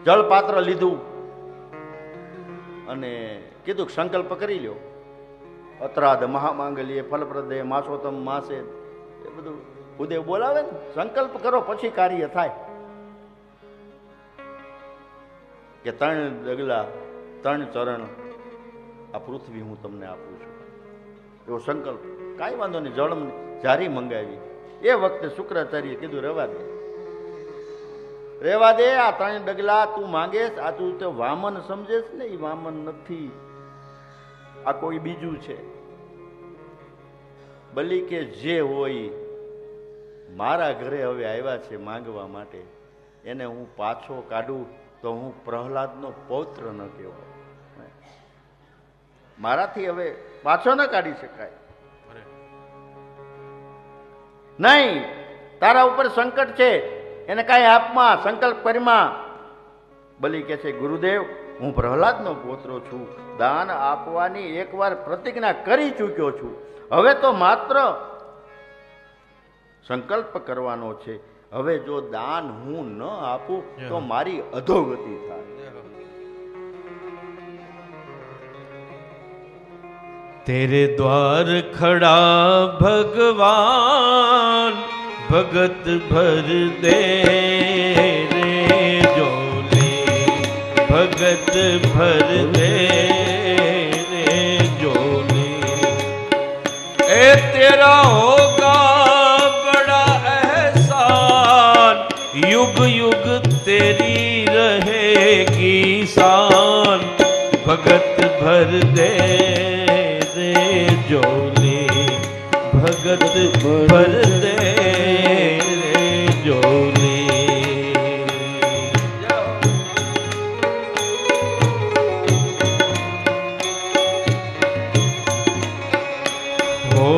જળ પાત્ર લીધું અને કીધું કે સંકલ્પ કરી લ્યો. અત્રાદ મહામાંગલ્ય ફલપ્રદે માસોતમ માસે, એ બધું ભૂદેવ બોલાવે ને, સંકલ્પ કરો પછી કાર્ય થાય. કે 3 ડગલા 3 ચરણ આ પૃથ્વી હું તમને આપું છું, એવો સંકલ્પ. કાંઈ વાંધો નહીં, જળ જારી મંગાવી. એ વખતે શુક્રાચાર્ય કીધું રહેવા દે, રહેવા દે. આ 3 ડગલા તું માંગેશ, આ તું તો વામન સમજેશ ને, એ વામન નથી, આ કોઈ બીજું છે. બલી કે જે હોય મારા ઘરે હવે આવ્યા છે માંગવા માટે, એને હું પાછો કાઢું તો હું પ્રહલાદનો પૌત્ર ન કહેવો. મારાથી હવે પાછો ન કાઢી શકાય. નહીં, તારા ઉપર સંકટ છે, એને કાંઈ આપમાં, સંકલ્પ કરીમાં. બલી કે છે ગુરુદેવ, હું પ્રહલાદનો પૌત્ર છું, દાન આપવાની એકવાર પ્રતિજ્ઞા કરી ચૂક્યો છું, હવે તો માત્ર સંકલ્પ કરવાનો છે. હવે જો દાન હું ન આપું તો મારી અધોગતિ થાય. तेरे द्वार खड़ा भगवान, भगत भर दे रे जोले, भगत भर दे रे जोले. ए तेरा होगा बड़ा एहसान, युग युग तेरी रहेगी शान, भगत भर दे जोली, भगत भर दे रे जोली. हो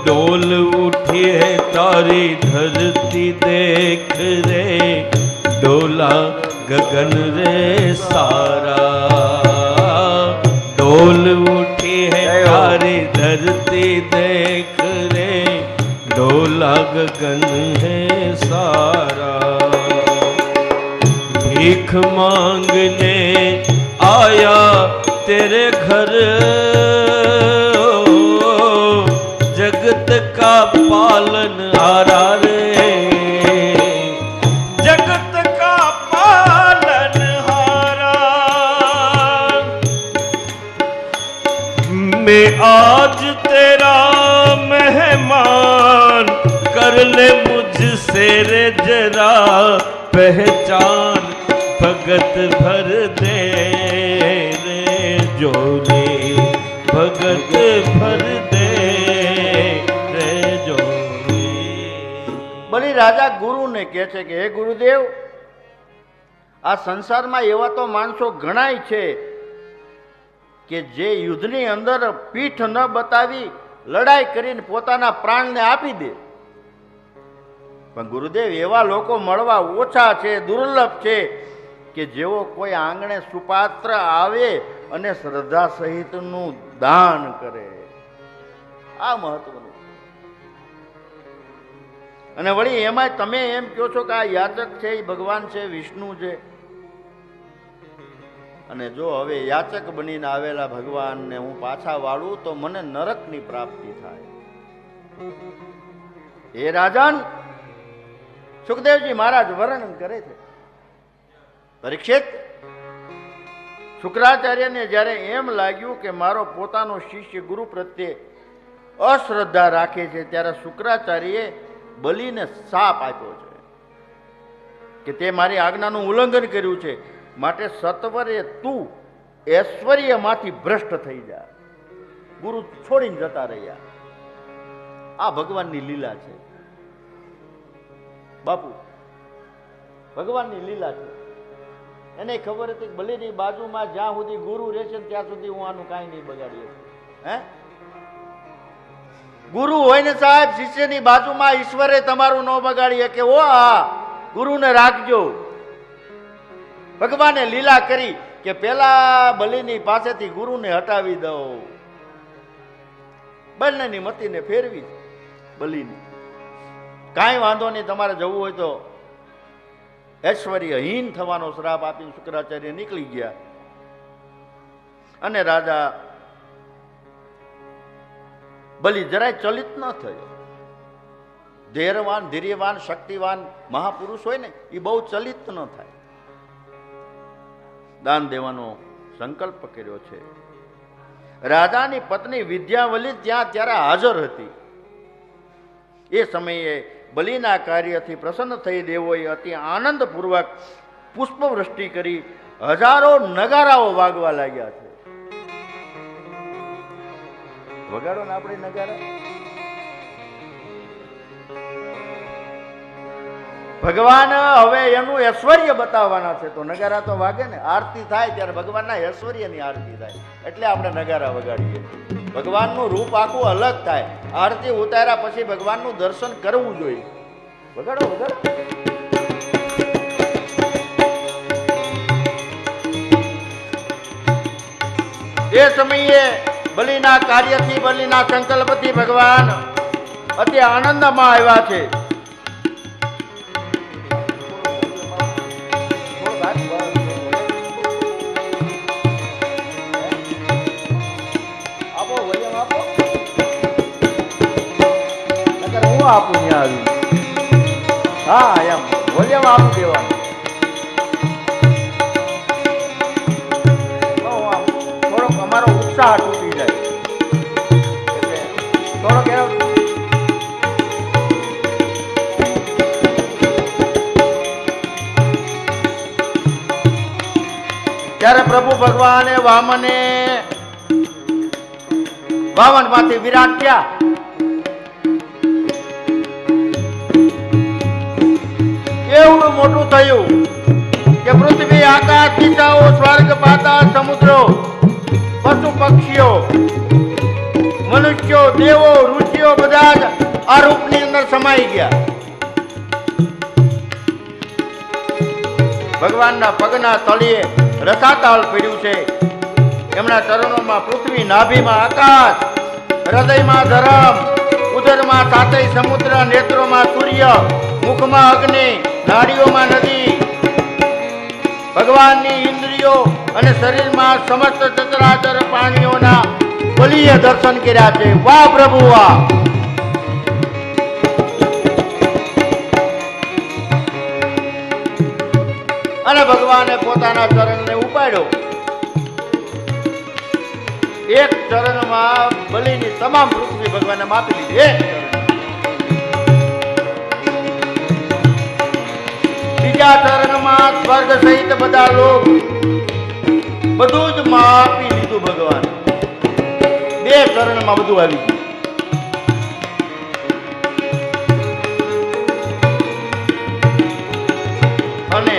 डोल उठी है तारी धरती देख रे, डोला गगन रे सारा. डोल उठी है तारी धरती देख रे, डोला गगन है सारा. भीख मांगने आया तेरे घर, जगत का पालन हारा रे, जगत का पालन हारा. मैं आज तेरा मेहमान, कर ले मुझसे रे जरा पहचान, भगत भर दे रे जोली, भगत भर दे रे जोली. બલી રાજા ગુરુને કહે છે કે હે ગુરુદેવ, આ સંસારમાં એવા તો માણસો ઘણાય છે કે જે યુદ્ધની અંદર પીઠ ન બતાવી લડાઈ કરીને પોતાના પ્રાણને આપી દે. પણ ગુરુદેવ, એવા લોકો મળવા ઓછા છે, દુર્લભ છે કે જેઓ કોઈ આંગણે સુપાત્ર આવે અને શ્રદ્ધા સહિતનું દાન કરે. આ મહત્વનું. અને વળી એમાં તમે એમ કહો છો કે આ યાચક છે એ ભગવાન છે, વિષ્ણુ છે. અને જો હવે યાચક બનીને આવેલા ભગવાનને હું પાછા વાળું તો મને નરકની પ્રાપ્તિ થાય. હે રાજન, સુખદેવજી મહારાજ વર્ણન કરે છે. પરીક્ષિત, શુક્રાચાર્યને જ્યારે એમ લાગ્યું કે મારો પોતાનો શિષ્ય ગુરુ પ્રત્યે અશ્રદ્ધા રાખે છે, ત્યારે શુક્રાચાર્યએ બલીને શાપ આપ્યો છે કે તે મારી આજ્ઞાનું ઉલ્લંઘન કર્યું છે, માટે સત્વરે તું ઐશ્વર્યમાંથી ભ્રષ્ટ થઈ જા. ગુરુ છોડીને જતા રહ્યા. આ ભગવાનની લીલા છે બાપુ, ભગવાનની લીલા છે. એને ખબર હતી કે બલીની બાજુમાં જ્યાં સુધી ગુરુ રહેશે ત્યાં સુધી હું આનું કાંઈ નહીં બગાડી. હે, ગુરુ હોય ને સાહેબ, શિષ્યની બાજુમાં ઈશ્વરે તમારું ન બગાડી શકે. ઓ આ ગુરુને રાખજો. ભગવાને લીલા કરી કે પેલા બલીની પાસેથી ગુરુને હટાવી દો, બંનેની મતીને ફેરવી. બલીની કાંઈ વાંધો નહીં, તમારે જવું હોય તો ઐશ્વર્યહીન થવાનો શ્રાપ આપીને શુક્રાચાર્ય નીકળી ગયા. અને રાજા બલિ જરાય ચલિત ન થયો. ધૈર્યવાન, ધૈર્યવાન, શક્તિવાન મહાપુરુષ હોય ને એ બહુ ચલિત ન થાય. દાન દેવાનો સંકલ્પ કર્યો છે. રાજાની પત્ની વિદ્યાવલી ત્યાં ત્યારે હાજર હતી. એ સમયે બલિના કાર્યથી પ્રસન્ન થઈ દેવોએ અતિ આનંદપૂર્વક પુષ્પવૃષ્ટિ કરી હજારો નગારાઓ વાગવા લાગ્યા છે. વગાડો ને આપણે નગારા. ભગવાન હવે એનું ઐશ્વર્ય બતાવવાના છે તો નગારા તો વાગે ને. આરતી થાય ત્યારે ભગવાનના ઐશ્વર્યની આરતી થાય એટલે આપણે નગારા વગાડીએ. ભગવાનનું રૂપ આખું અલગ થાય. આરતી ઉતાર્યા પછી ભગવાનનું દર્શન કરવું જોઈએ. વગાડો વગાડો. એ સમયે બલિના કાર્યથી, બલિના સંકલ્પથી ભગવાન અતિ આનંદમાં આવ્યા છે. આપું ત્યાં આવી. હા એમ વોલ્યુમ આપી દેવાનું. થોડોક અમારો ઉત્સાહ તૂટી જાય એટલે થોડોક એનો ત્યારે પ્રભુ ભગવાને વામન માંથી વિરાટ થયા. એવું મોટું થયું કે પૃથ્વી, આકાશ, દિશાઓ, સ્વર્ગ, પાતાળ, સમુદ્રો, પશુ પક્ષીઓ, મનુષ્યો, દેવો, ઋષિઓ બધા જ આ રૂપની અંદર સમાઈ ગયા. ભગવાનના પગના તળિયે રસાતાળ પડ્યું છે. એમના ચરણોમાં પૃથ્વી, નાભીમાં આકાશ, હૃદયમાં ધર્મ, ઉદરમાં સાતેય સમુદ્ર, નેત્રોમાં સૂર્ય, મુખમાં અગ્નિ, નાડીઓમાં નદી. ભગવાનની ઇન્દ્રિયો અને શરીરમાં સમસ્ત ચરાચર પ્રાણીઓના બલિએ દર્શન કર્યા છે. વાહ પ્રભુ વાહ. અને ભગવાને પોતાના ચરણને ઉપાડ્યો. એક ચરણમાં બલિની તમામ પૃથ્વી ભગવાને માપી લીધી. બીજા ચરણમાં સ્વર્ગ સહિત બધા લોક બધું જ માપી લીધું ભગવાન. બે ચરણમાં બધું આવી ગયું. અને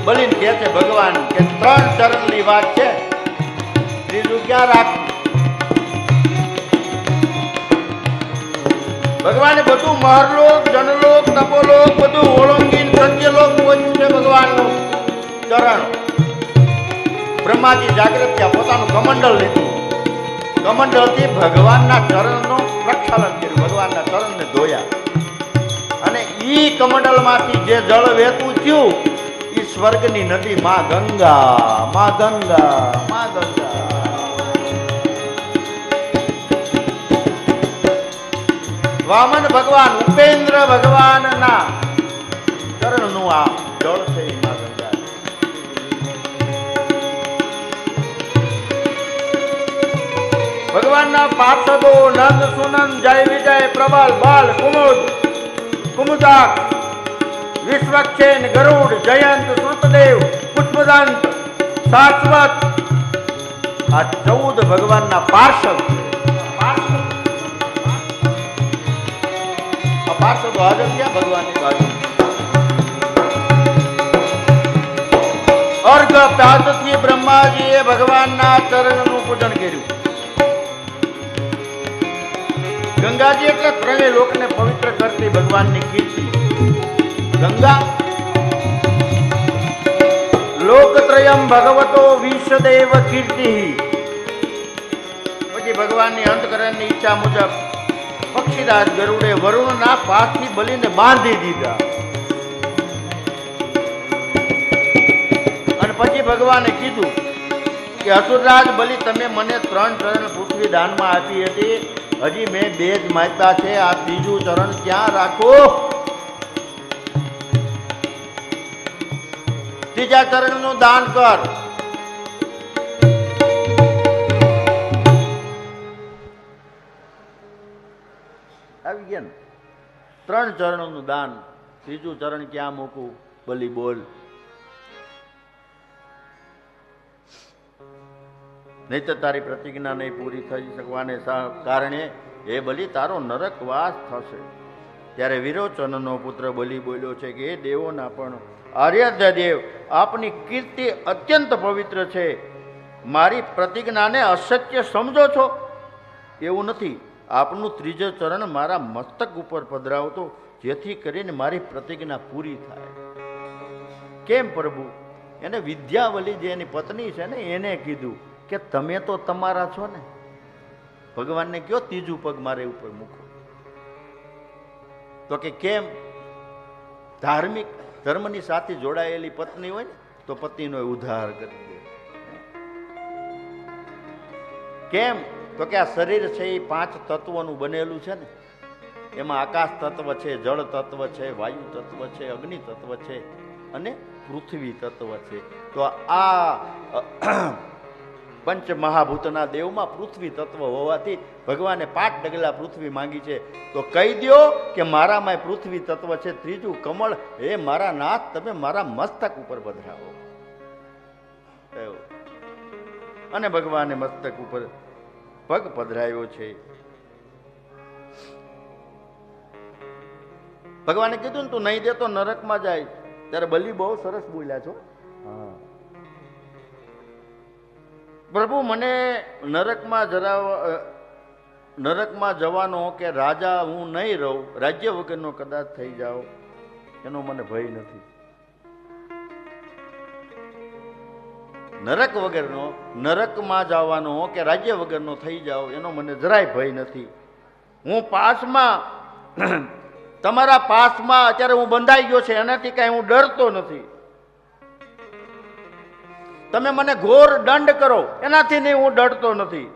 બલિન કહે છે ભગવાન કે 3 ચરણની વાત છે, ત્રીજું ક્યાં રાખવું? ભગવાને બધું મહરલોક, જનલોક, તપોલોક બધું ઓળંગીને સત્યલોક પહોંચ્યું છે ભગવાનનું ચરણ. બ્રહ્માજી જાગૃત થયા, પોતાનું કમંડળ લીધું. કમંડળથી ભગવાનના ચરણનું પ્રક્ષાલન કર્યું, ભગવાનના ચરણને ધોયા. અને ઈ કમંડળમાંથી જે જળ વહેતું થયું ઈ સ્વર્ગની નદી માં ગંગા, માં ગંગા, માં ગંગા. વામન ભગવાન, ઉપેન્દ્ર ભગવાનના ચરણનું આ જળ છે માં ગંગા. ભગવાનના પાર્ષદો નંદ, સુનંદ, જય વિજય, પ્રબલ, બલ, કુમુદ, કુમુદાક, વિશ્વક્ષેન, ગરુડ, જયંત, શ્રુતદેવ, પુષ્પદંત, શાશ્વત, આ 14 ભગવાનના પાર્ષદ છે. પાર્ષદો હાજર થયા ભગવાનની બાજુ. અર્ઘ પ્રાતથી બ્રહ્માજીએ ભગવાનના ચરણનું પૂજન કર્યું. ગંગાજી એટલે 3 લોકને પવિત્ર કરતી ભગવાનની કીર્તિ. ગંગા લોકત્રયમ ભગવતો વિશ્વદેવ કીર્તિ. પછી ભગવાનની અંતકરણની ઈચ્છા મુજબ પક્ષીરાજ ગરુડે વરુણના પાસથી બલીને બાંધી દીધા. અને પછી ભગવાને કીધું કે અસુરરાજ બલી, તમે મને 3 ચરણ પૃથ્વી દાનમાં આપી હતી, હજી મેં 2 જ માગ્યા છે, આ 3જું ચરણ ક્યાં રાખું? 3જા ચરણનું દાન કર. આવી ગયા ને 3 ચરણોનું દાન, 3જું ચરણ ક્યાં મૂકું? બલી બોલ. નહીં તો તારી પ્રતિજ્ઞા નહીં પૂરી થઈ શકવાને કારણે એ બલી તારો નરકવાસ થશે. ત્યારે વિરોચનનો પુત્ર બલી બોલ્યો છે કે એ દેવોના પણ આર્યાધ્ય દેવ, આપની કીર્તિ અત્યંત પવિત્ર છે, મારી પ્રતિજ્ઞાને અસત્ય સમજો છો? એવું નથી, આપનું 3જું ચરણ મારા મસ્તક ઉપર પધરાવતો, જેથી કરીને મારી પ્રતિજ્ઞા પૂરી થાય. કેમ પ્રભુ? એને વિદ્યાવલી જે એની પત્ની છે ને એને કીધું કે તમે તો તમારા છો ને, ભગવાનને કયો 3જું પગ મારે ઉપર મૂકો. તો કે કેમ? ધાર્મિક ધર્મની સાથે જોડાયેલી પત્ની હોય ને તો પતિનો ઉદ્ધાર કરી દે. કેમ? તો કે આ શરીર છે એ 5 તત્વોનું બનેલું છે ને, એમાં આકાશ તત્વ છે, જળ તત્વ છે, વાયુ તત્વ છે, અગ્નિ તત્વ છે અને પૃથ્વી તત્વ છે. તો આ પંચ મહાભૂતના દેવમાં પૃથ્વી તત્વ હોવાથી ભગવાને 5 ડગલા પૃથ્વી માંગી છે. તો કહી દો કે મારામાં પૃથ્વી તત્વ છે. 3જું કમળ, હે મારા નાથ, તમે મારા મસ્તક ઉપર પધરાવો. અને ભગવાને મસ્તક ઉપર પગ પધરાયો છે. ભગવાને કીધું ને તું નહીં દે તો નરકમાં જાય. ત્યારે બલી બહુ સરસ બોલ્યા છો. હા પ્રભુ, મને નરકમાં જવાનો કે રાજા હું નહીં રહું, રાજ્ય વગરનો કદાચ થઈ જાઓ, એનો મને ભય નથી. નરક વગરનો, નરકમાં જવાનો કે રાજ્ય વગરનો થઈ જાઓ એનો મને જરાય ભય નથી. હું પાસમાં, તમારા પાસમાં અત્યારે હું બંધાઈ ગયો છે, એનાથી કઈ હું ડરતો નથી. તમે મને ઘોર દંડ કરો, એનાથી નહીં હું ડરતો નથી.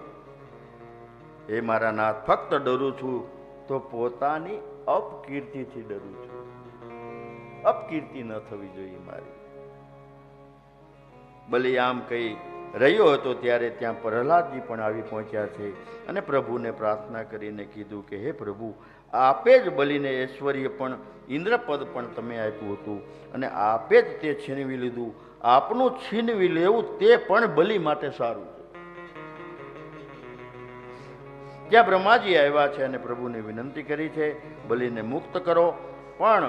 એ મારા નાથ, ફક્ત ડરું છું તો પોતાની અપકીર્તિથી ડરું છું. અપકીર્તિ ન થવી જોઈએ મારી. બલી આમ કહી રહ્યો હતો ત્યારે ત્યાં પ્રહલાદજી પણ આવી પહોંચ્યા છે અને પ્રભુને પ્રાર્થના કરીને કીધું કે હે પ્રભુ, આપે જ બલીને ઐશ્વર્ય પણ ઇન્દ્રપદ પણ તમે આપ્યું હતું અને આપે જ તે છીનવી લીધું. આપનું છીનવી લેવું તે પણ બલી માટે સારું છે. જ્યાં બ્રહ્માજી આવ્યા છે અને પ્રભુને વિનંતી કરી છે બલીને મુક્ત કરો, પણ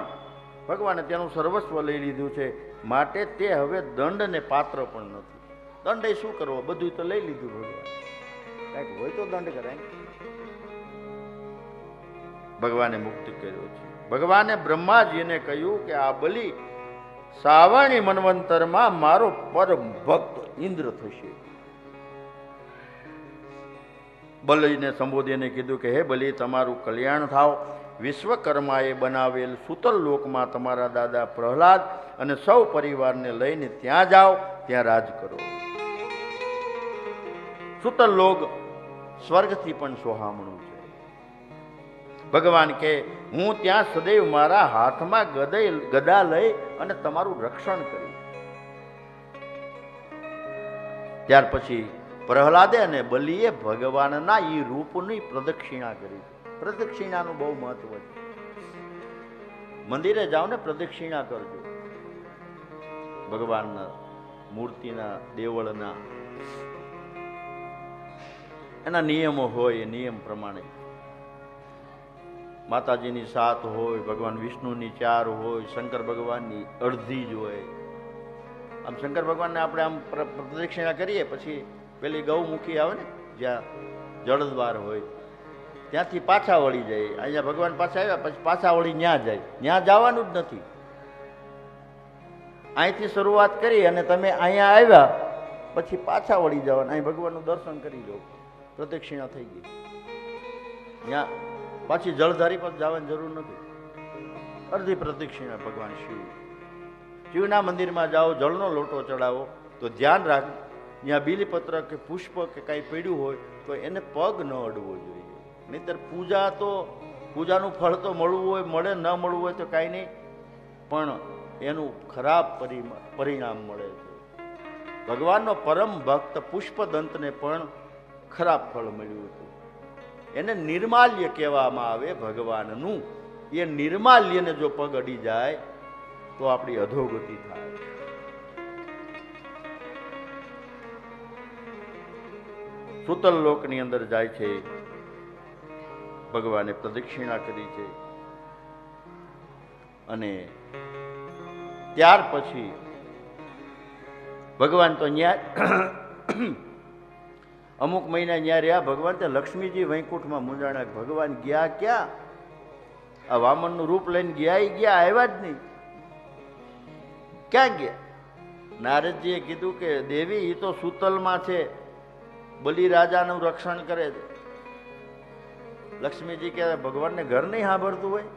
ભગવાને તેનું સર્વસ્વ લઈ લીધું છે, માટે તે હવે દંડને પાત્ર પણ નથી. દંડ એ શું કરવો? બધું તો લઈ લીધું ભગવાન. કઈક હોય તો દંડ કરાય. ભગવાને મુક્ત કર્યો છે. ભગવાને બ્રહ્માજીને કહ્યું કે આ બલી શ્રાવણી મન્વંતરમાં મારો પરમ ભક્ત ઇન્દ્ર થશે. બલીને સંબોધીને કીધું કે હે બલી, તમારું કલ્યાણ થાવ. વિશ્વકર્માએ બનાવેલ સુતલ લોકમાં તમારા દાદા પ્રહલાદ અને સૌ પરિવારને લઈને ત્યાં જાઓ, ત્યાં રાજ કરો. સુતલ લોક સ્વર્ગથી પણ સોહામણું છે. ભગવાન કે હું ત્યાં સદૈવ મારા હાથમાં ગદા લઈ અને તમારું રક્ષણ કરીશ. ત્યાર પછી પ્રહલાદે અને બલીએ ભગવાનના એ રૂપની પ્રદક્ષિણા કરી. પ્રદક્ષિણાનું બહુ મહત્વ છે. મંદિરે જાઓ ને પ્રદક્ષિણા કરજો. ભગવાનના મૂર્તિના, દેવળના એના નિયમો હોય, એ નિયમ પ્રમાણે માતાજીની 7 હોય, ભગવાન વિષ્ણુની 4 હોય, શંકર ભગવાનની અડધી જ હોય. આમ શંકર ભગવાનને આપણે આમ પ્રદક્ષિણા કરીએ પછી પેલી ગૌમુખી આવે ને જ્યાં જળદ્વાર હોય ત્યાંથી પાછા વળી જાય. અહીંયા ભગવાન પાછા આવ્યા પછી પાછા વળી ત્યાં જાય. ત્યાં જવાનું જ નથી. અહીંથી શરૂઆત કરી અને તમે અહીંયા આવ્યા પછી પાછા વળી જવાનું. અહીં ભગવાનનું દર્શન કરી લો, પ્રદક્ષિણા થઈ ગઈ. ત્યાં પાછી જળધારી પર જવાની જરૂર નથી. અડધી પ્રદક્ષિણા ભગવાન શિવના મંદિરમાં જાઓ, જળનો લોટો ચડાવો તો ધ્યાન રાખ, ત્યાં બીલીપત્ર કે પુષ્પ કે કાંઈ પડ્યું હોય તો એને પગ ન અડવો જોઈએ. નહીંતર પૂજાનું ફળ તો મળવું હોય મળે, ન મળવું હોય તો કાંઈ નહીં, પણ એનું ખરાબ પરિણામ મળે છે. ભગવાનનો પરમ ભક્ત પુષ્પદંતને પણ ખરાબ ફળ મળ્યું હતું. એને નિર્માલ્ય કહેવામાં આવે ભગવાનનું. એ નિર્માલ્યને જો પગ અડી જાય તો આપણી અધોગતિ થાય. સુતલ લોકની અંદર જાય છે, ભગવાને પ્રદક્ષિણા કરી છે, અને ત્યાર પછી ભગવાન તો અમુક મહિના ન્યા રહ્યા. ભગવાન તે લક્ષ્મીજી વૈકુંઠમાં મૂંઝાણા. ભગવાન ગયા ક્યાં? આ વામનનું રૂપ લઈને ગયા, આવ્યા જ નહીં. ક્યાં ગયા? નારદજીએ કીધું કે દેવી એ તો સુતલમાં છે, બલિરાજાનું રક્ષણ કરે છે. લક્ષ્મીજી કે ભગવાનને ઘર નહીં સાંભળતું હોય,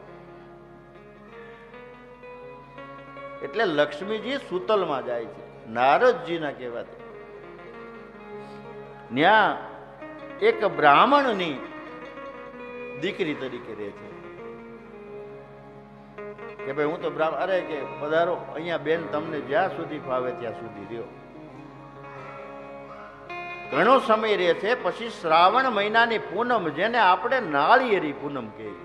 એટલે લક્ષ્મીજી સુતલમાં જાય છે નારદજીના કહેવાથી. ત્યાં એક બ્રાહ્મણની દીકરી તરીકે રહે છે કે ભાઈ હું તો બ્રાહ્મણ, અરે કે પધારો અહીંયા બેન, તમને જ્યાં સુધી ફાવે ત્યાં સુધી રહ્યો. ઘણો સમય રહે છે. પછી શ્રાવણ મહિનાની પૂનમ, જેને આપણે નાળિયેરી પૂનમ કહીએ,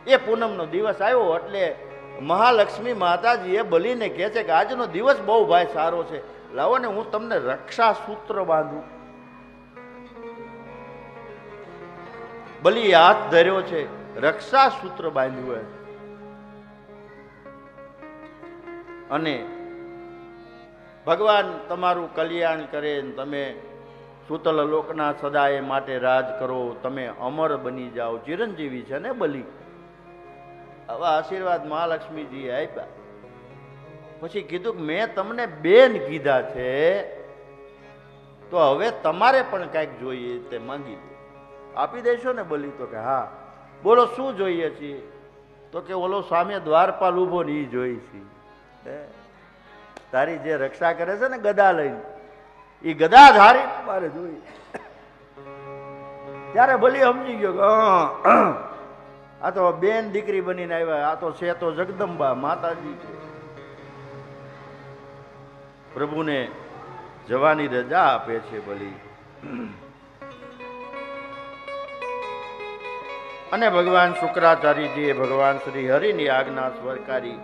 એ પૂનમનો દિવસ આવ્યો એટલે મહાલક્ષ્મી માતાજીએ બલીને કહે છે કે આજનો દિવસ બહુ ભાઈ સારો છે, લાવો ને હું તમને રક્ષા સૂત્ર બાંધું. બલી હાથ ધર્યો છે, રક્ષા સૂત્ર બાંધ્યું, અને ભગવાન તમારું કલ્યાણ કરે, તમે સુતલ લોકના સદાય માટે રાજ કરો, તમે અમર બની જાઓ, ચિરંજીવી છે ને બલી. આવા આશીર્વાદ મહાલક્ષ્મીજીએ આપ્યા. પછી કીધું કે મેં તમને બેન કીધા છે, તો હવે તમારે પણ કાંઈક જોઈએ તે માંગી દો, આપી દેશો ને? બલી તો કે હા. બોલો શું જોઈએ છીએ? તો કે ઓલો સામે દ્વારપાલ ઉભો ને એ જોઈ છે, તારી જે રક્ષા કરે છે ને ગદા લઈને, એ ગદા ધારી મારે જોઈ. ત્યારે બલી સમજી ગયો કે આ તો બેન દીકરી બનીને આવ્યા, આ તો છે તો જગદંબા માતાજી છે. પ્રભુને જવાની રજા આપે છે બલી. અને ભગવાન શુક્રાચાર્યજીએ ભગવાન શ્રી હરિની આજ્ઞા સ્વીકારી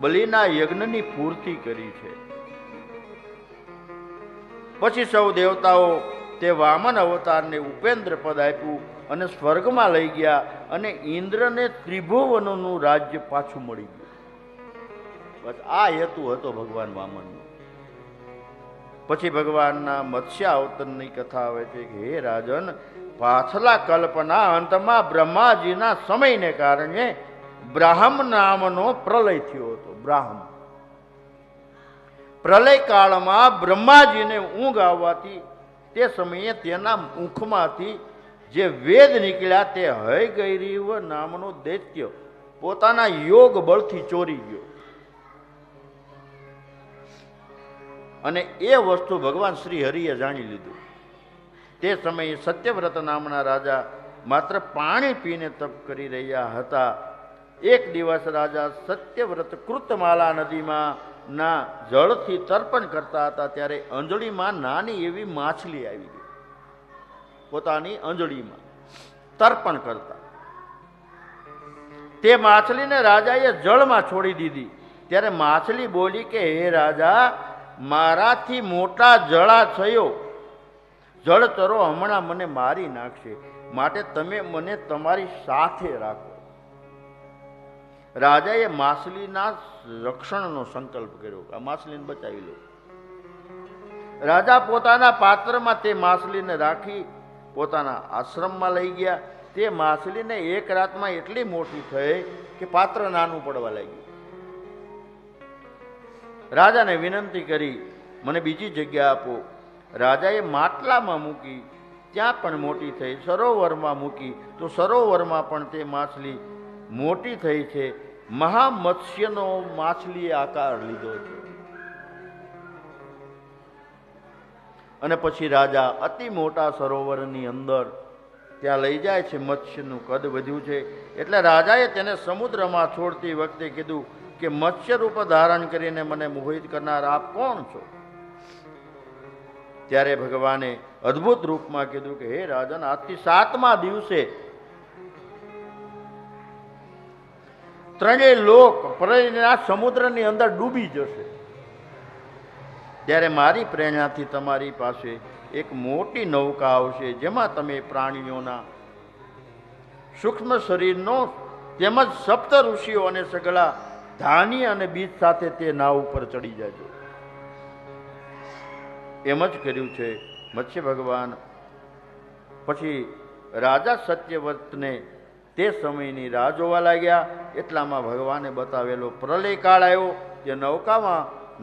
બલિના યજ્ઞની પૂર્તિ કરી છે. પછી સૌ દેવતાઓ તે વામન અવતારને ઉપેન્દ્ર પદ આપ્યું અને સ્વર્ગમાં લઈ ગયા, અને ઇન્દ્રને ત્રિભુવનોનું રાજ્ય પાછું મળી ગયું. બસ આ હેતુ હતો ભગવાન વામનનો. પછી ભગવાનના મત્સ્ય અવતરની કથા આવે છે કે હે રાજન, પાછલા કલ્પના અંતમાં બ્રહ્માજીના સમયને કારણે બ્રાહ્મ નામનો પ્રલય થયો હતો. બ્રાહ્મ પ્રલય કાળમાં બ્રહ્માજીને ઊંઘ આવવાથી તે સમયે તેના મુખમાંથી જે વેદ નીકળ્યા તે હયગ્રીવ નામનો દૈત્ય પોતાના યોગ બળથી ચોરી ગયો. અને એ વસ્તુ ભગવાન શ્રી હરિએ જાણી લીધું. તે સમયે સત્યવ્રત નામના રાજા માત્ર પાણી પીને તપ કરી રહ્યા હતા. એક દિવસ રાજા સત્યવ્રત કૃતમાલા નદીમાં ના જળથી તર્પણ કરતા હતા, ત્યારે અંજળીમાં નાની એવી માછલી આવી ગઈ. પોતાની અંજળીમાં તર્પણ કરતા તે માછલીને રાજાએ જળમાં છોડી દીધી. ત્યારે માછલી બોલી કે હે રાજા, મારાથી મોટા જળાશયો જળચરો હમણાં મને મારી નાખશે, માટે તમે મને તમારી સાથે રાખો. રાજાએ માછલીના રક્ષણનો સંકલ્પ કર્યો, આ માછલીને બચાવી લો. રાજા પોતાના પાત્રમાં તે માછલીને રાખી પોતાના આશ્રમમાં લઈ ગયા. તે માછલીને એક રાતમાં એટલી મોટી થઈ કે પાત્ર નાનું પડવા લાગ્યું. રાજાને વિનંતી કરી, મને બીજી જગ્યા આપો. રાજાએ માટલામાં મૂકી ત્યાં પણ મોટી થઈ, સરોવરમાં મૂકી તો સરોવરમાં પણ તે માછલી મોટી થઈ છે. મહામત્સ્યનો માછલીએ આકાર લીધો છે. અને પછી રાજા અતિ મોટા સરોવરની અંદર ત્યાં લઈ જાય છે. મત્સ્યનું કદ વધ્યું છે એટલે રાજાએ તેને સમુદ્રમાં છોડતી વખતે કીધું કે મત્સ્ય રૂપ ધારણ કરીને મને મોહિત કરનાર આપ કોણ છો? ત્યારે ભગવાને અદ્ભુત રૂપમાં કીધું કે હે રાજન, આજથી 7મા દિવસે ત્રણેય લોક પ્રલયના સમુદ્રની અંદર ડૂબી જશે. ત્યારે મારી પ્રેરણાથી તમારી પાસે એક મોટી નૌકા આવશે, જેમાં તમે પ્રાણીઓના સૂક્ષ્મ શરીરનો તેમજ સપ્ત ઋષિઓ અને સગળા ધાન્ય અને બીજ સાથે તે નાવ ઉપર ચડી જજો. એમ જ કર્યું છે મત્સ્ય ભગવાન. પછી રાજા સત્યવ્રતને તે સમયની રાહ જોવા લાગ્યા. એટલામાં ભગવાને બતાવેલો પ્રલય કાળ આવ્યો. તે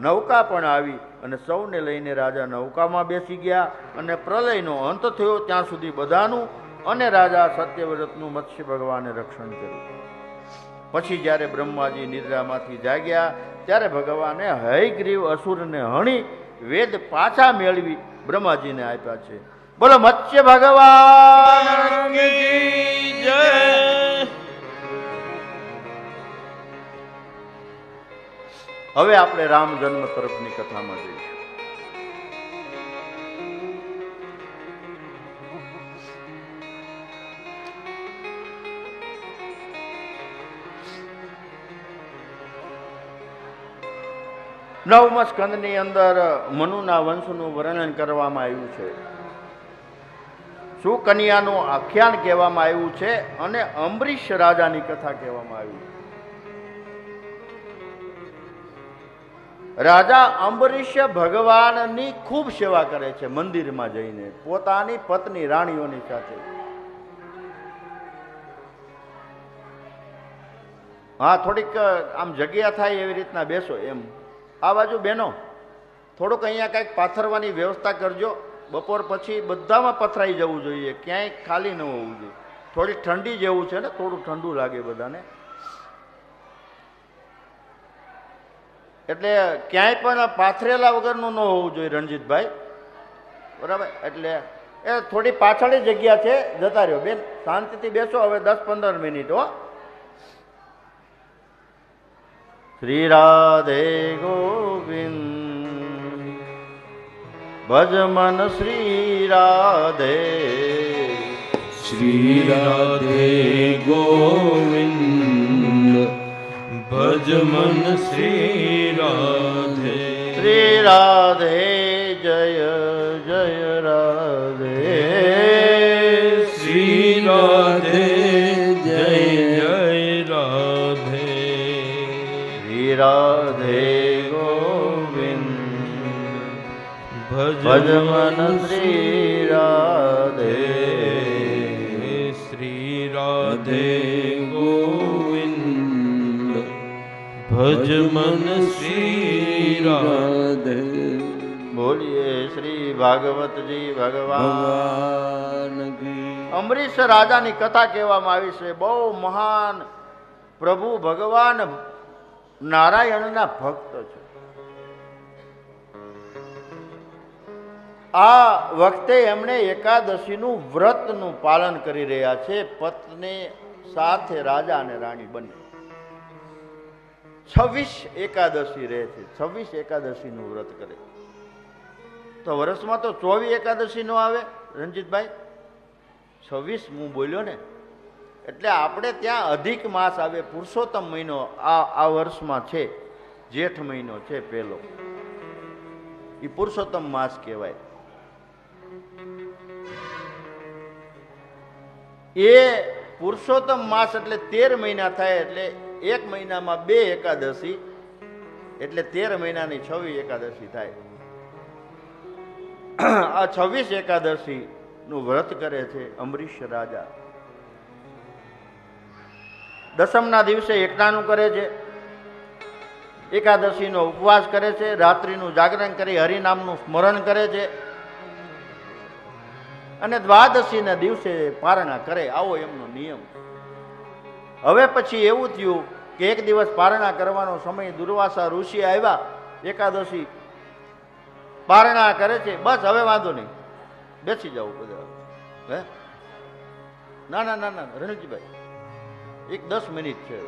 નૌકા પણ આવી અને સૌને લઈને રાજા નૌકામાં બેસી ગયા અને પ્રલયનો અંત થયો ત્યાં સુધી બધાનું અને રાજા સત્યવ્રતનું મત્સ્ય ભગવાને રક્ષણ કર્યું. પછી જ્યારે બ્રહ્માજી નિદ્રામાંથી જાગ્યા ત્યારે ભગવાને હયગ્રીવ અસુરને હણી વેદ પાછા મેળવી બ્રહ્માજીને આપ્યા છે. બોલો મત્સ્ય ભગવાન કી જય. હવે આપણે રામ જન્મ તરફની કથામાં જઈશું. નવમા સ્કંદની અંદર મનુના વંશનું વર્ણન કરવામાં આવ્યું છે. સુકન્યાનું આખ્યાન કહેવામાં આવ્યું છે અને અંબરીશ રાજાની કથા કહેવામાં આવી છે. રાજા અંબરીશ ભગવાનની ખૂબ સેવા કરે છે મંદિરમાં જઈને પોતાની પત્ની રાણીઓની સાથે. હા, થોડીક આમ જગ્યા થાય એવી રીતના બેસો. એમ આ બાજુ બેનો થોડુંક અહીંયા કંઈક પાથરવાની વ્યવસ્થા કરજો. બપોર પછી બધામાં પથરાઈ જવું જોઈએ, ક્યાંય ખાલી ન હોવું જોઈએ. થોડી ઠંડી જેવું છે ને, થોડું ઠંડુ લાગે બધાને, એટલે ક્યાંય પણ પાથરેલા વગરનું ન હોવું જોઈએ રણજીતભાઈ, બરાબર? એટલે એ થોડી પાછળની જગ્યા છે, જતા રહ્યો બેન, શાંતિથી બેસો. હવે 10-15 મિનિટ હો. શ્રી રાધે ગોવિંદ ભજ મન શ્રી રાધે. શ્રી રાધે ગોવિંદ ભજ મન શ્રી રાધે. શ્રી રાધે જય જય રાધે. શ્રી રાધે જય જય રાધે. શ્રી રાધે ગોવિંદ ભજ મન શ્રી રાધે. શ્રી રાધે ગોવિંદ ભજ મન શ્રી રાધે. બોલીએ શ્રી ભાગવતજી ભગવાન. કી. અંબરીશ રાજાની કથા કહેવામાં આવી છે. બહુ મહાન પ્રભુ ભગવાન નારાયણના ભક્ત છે. આ વખતે એમણે એકાદશીનું વ્રતનું પાલન કરી રહ્યા છે. પત્ની સાથે રાજા અને રાણી બની 26 એકાદશી રહે છે. 26 એકાદશીનું વ્રત કરે. તો વર્ષમાં તો 24 એકાદશી નો આવે રણજીતભાઈ, 26 હું બોલ્યો ને, એટલે આપણે ત્યાં અધિક માસ આવે. પુરુષોત્તમ મહિનો આ વર્ષમાં છે, જેઠ મહિનો છે પહેલો, એ પુરુષોત્તમ માસ કહેવાય. એ પુરુષોત્તમ માસ એટલે 13 મહિના થાય, એટલે એક મહિનામાં 2 એકાદશી, એટલે 13 મહિનાની 26 એકાદશી થાય. આ 26 એકાદશી નું વ્રત કરે છે અંબરીશ રાજા. દસમના દિવસે એકટાણું કરે છે, એકાદશીનો ઉપવાસ કરે છે, રાત્રિનું જાગરણ કરી હરિનામનું સ્મરણ કરે છે. અને દ્વાદશીના દિવસે પારણા કરે, આવો એમનો નિયમ. હવે પછી એવું થયું કે એક દિવસ પારણા કરવાનો સમય, દુર્વાસા ઋષિ આવ્યા, એકાદશી પારણા કરે છે. બસ હવે વાંધો નહીં, બેસી જાવ બધા. હે ના ના ના ના રણજીભાઈ, એક 10 મિનિટ છે.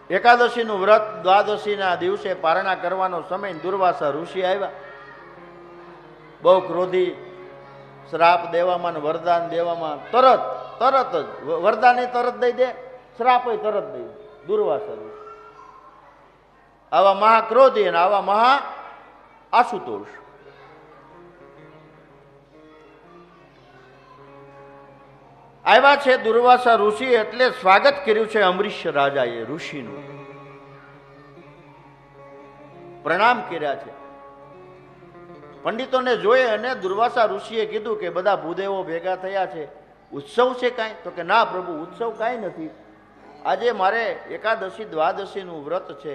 એકાદશીનું વ્રત, દ્વાદશીના દિવસે પારણા કરવાનો સમય, દુર્વાસા ઋષિ આવ્યા. બહુ ક્રોધી, શ્રાપ દેવામાં ને વરદાન દેવામાં તરત જ વરદાન તરત દઈ દે, શ્રાપ તરત દઈ દે. દુર્વાસા ઋષિ આવા મહાક્રોધી અને આવા મહા આશુતોષ. આવ્યા છે દુર્વાસા ઋષિ, એટલે સ્વાગત કર્યું છે અમરીશ રાજાએ ઋષિનું. પ્રણામ કર્યા છે. પંડિતોને જોઈ અને દુર્વાસા ઋષિએ કીધું કે બધા ભૂદેવો ભેગા થયા છે, ઉત્સવ છે કાંઈ? તો કે ના પ્રભુ, ઉત્સવ કાંઈ નથી. આજે મારે એકાદશી દ્વાદશીનું વ્રત છે